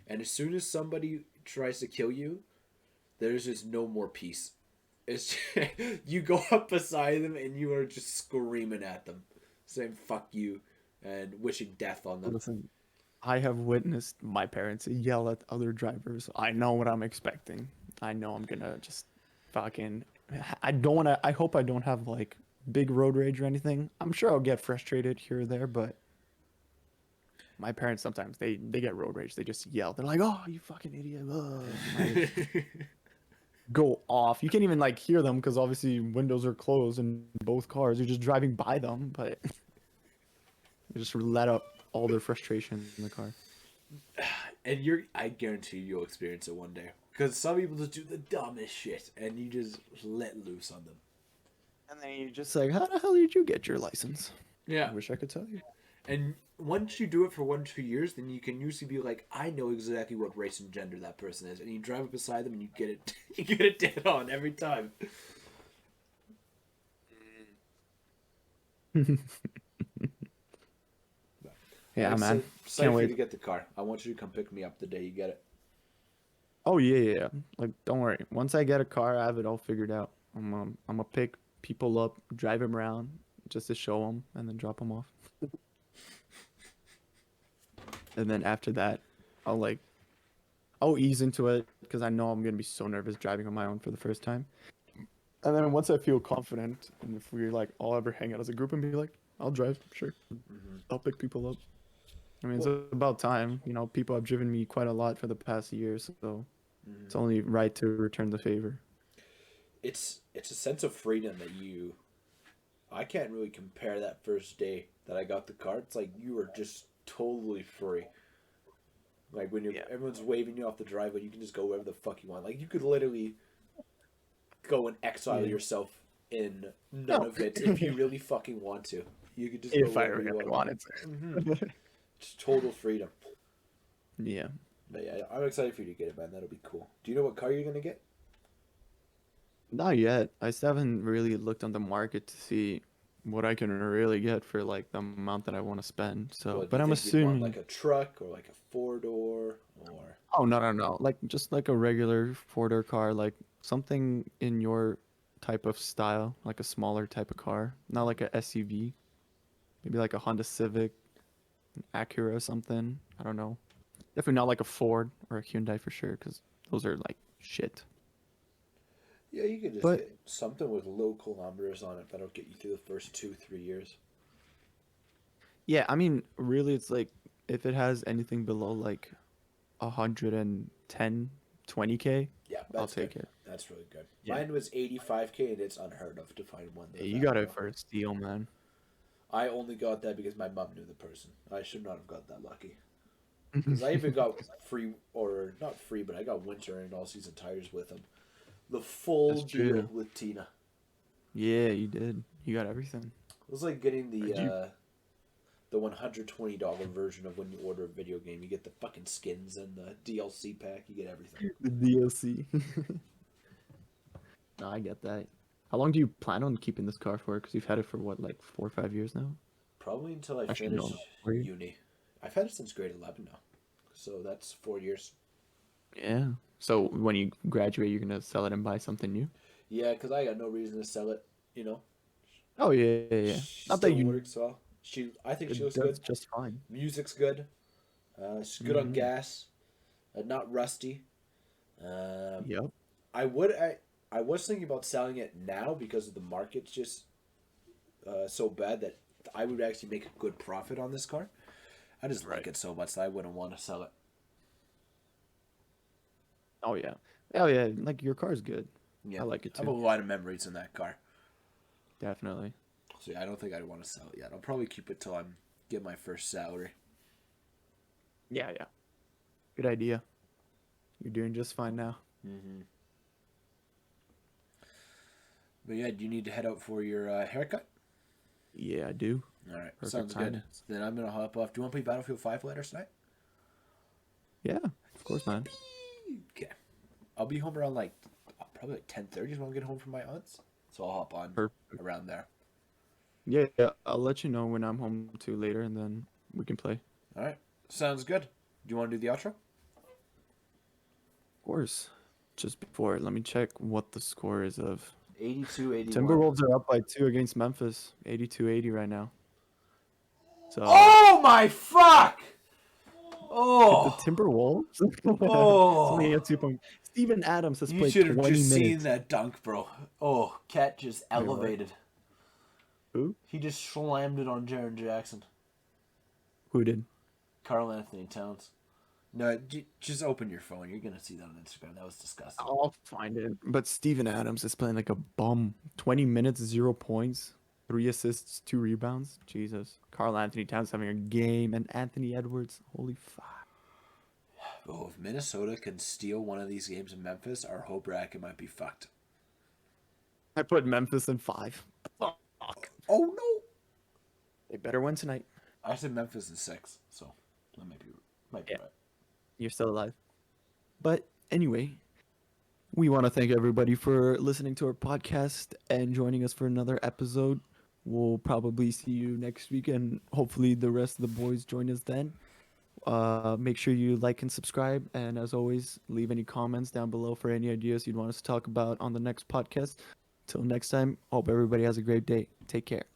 And as soon as somebody tries to kill you, there's just no more peace. It's you go up beside them and you are just screaming at them, saying "fuck you" and wishing death on them. Listen, I have witnessed my parents yell at other drivers. I know what I'm expecting. I know I'm gonna just fucking. I don't want to. I hope I don't have like big road rage or anything. I'm sure I'll get frustrated here or there, but my parents sometimes they get road rage. They just yell. They're like, "Oh, you fucking idiot!" Like, go off. You can't even like hear them because obviously windows are closed in both cars. You're just driving by them, but they just let up all their frustration in the car. And I guarantee you'll experience it one day. Because some people just do the dumbest shit, and you just let loose on them. And then you're just like, how the hell did you get your license? Yeah. I wish I could tell you. And once you do it for 1-2 years, then you can usually be like, I know exactly what race and gender that person is, and you drive up beside them and you get it, you get it dead on every time. Yeah, I'm man. excited Can't for you wait. to get the car. I want you to come pick me up the day you get it. Oh yeah, yeah, yeah. Like, don't worry. Once I get a car, I have it all figured out. I'm gonna pick people up, drive them around, just to show them, and then drop them off. And then after that, I'll like, I'll ease into it because I know I'm gonna be so nervous driving on my own for the first time. And then once I feel confident, and if we like all ever hang out as a group and be like, I'll drive, sure. Hmm. I'll pick people up. I mean, it's Well, about time. You know, people have driven me quite a lot for the past year, so mhm. it's only right to return the favor. It's a sense of freedom that you. I can't really compare that first day that I got the car. It's like you were just totally free. Like when you're Yeah. everyone's waving you off the driveway, you can just go wherever the fuck you want. Like you could literally go and exile Yeah. yourself in none No. of it if you really fucking want to. You could just go If I wherever you really want. wanted Hmm. to. Just total freedom. Yeah. But yeah, I'm excited for you to get it, man. That'll be cool. Do you know what car you're gonna get? Not yet. I still haven't really looked on the market to see what I can really get for like the amount that I want to spend. So, What do but you I'm think you'd want? Like assuming. a truck or like a four door or Oh, no, no, no. Like just like a regular four-door car, like something in your type of style, like a smaller type of car, not like a SUV. Maybe like a Honda Civic, an Acura or something. I don't know. Definitely not like a Ford or a Hyundai for sure, because those are like shit. yeah, you could just But get something with low kilometers on it that'll get you through the first 2 3 years. yeah, I mean, really, it's like if it has anything below like 110, 20K, Yeah, I'll that's good. take it. That's really good. Yeah. Mine was 85K, and it's unheard of to find one Yeah, of you that got it low. for a steal, man. I only got that because my mom knew the person. I should not have got that lucky. Because I even got free, or not free, but I got winter and all season tires with them. The full That's deal true. with Tina. Yeah, you did. You got everything. It was like getting Did you? the $120 version of when you order a video game. You get the fucking skins and the DLC pack. You get everything. The DLC. No, I get that. How long do you plan on keeping this car for? Because you've had it for what, like 4 or 5 years now? Probably until I Actually, finish no, 3. uni. I've had it since grade 11 now. So that's 4 years. Yeah. So when you graduate, you're gonna sell it and buy something new? Yeah, because I got no reason to sell it. You know, Oh yeah, yeah, yeah. she Not that still you. works well. I think she It looks does good. just fine. Music's good. She's good on Hmm. gas. Not rusty. Um, Yep. I was thinking about selling it now because of the market's just so bad that I would actually make a good profit on this car. I just like Right. it so much that I wouldn't want to sell it. Oh yeah. Oh yeah. Like your car's good. Yeah, I like it I have a too. lot of memories in that car. Definitely. So yeah, I don't think I'd want to sell it yet. I'll probably keep it till I'm get my first salary. Yeah, yeah. Good idea. You're doing just fine now. Mm-hmm. But yeah, do you need to head out for your haircut? Yeah, I do. All right, Perfect sounds good. timing. Then I'm gonna hop off. Do you want to play Battlefield 5 later tonight? Yeah, of course, man. Okay. I'll be home around like probably like 10:30 when I get home from my aunt's. So I'll hop on Perfect. around there. Yeah, yeah. I'll let you know when I'm home too later, and then we can play. All right, sounds good. Do you want to do the outro? Of course. Just before, let me check what the score is of. 82-81. Timberwolves are up by 2 against Memphis. 82-80 right now. So Oh my fuck! the Oh, Timberwolves. It's only oh! a 2 point. Steven Adams has You played should have 20 just seen minutes. that dunk, bro. Oh, Cat just Wait, what? elevated. Who? He just slammed it on Jaren Jackson. Who did? Carl Anthony Towns. No, just open your phone. You're gonna see that on Instagram. That was disgusting. I'll find it. But Steven Adams is playing like a bum. 20 minutes, 0 points, 3 assists, 2 rebounds. Jesus. Carl Anthony Towns having a game, and Anthony Edwards. Holy fuck. Oh, if Minnesota can steal one of these games in Memphis, our whole bracket might be fucked. I put Memphis in 5. Fuck. Oh no! They better win tonight. I said Memphis in 6, so that might be Yeah. right. You're still alive. But anyway, we want to thank everybody for listening to our podcast and joining us for another episode. we'll probably see you next week, and hopefully the rest of the boys join us then. Make sure you like and subscribe, and as always, leave any comments down below for any ideas you'd want us to talk about on the next podcast. Till next time, hope everybody has a great day. Take care.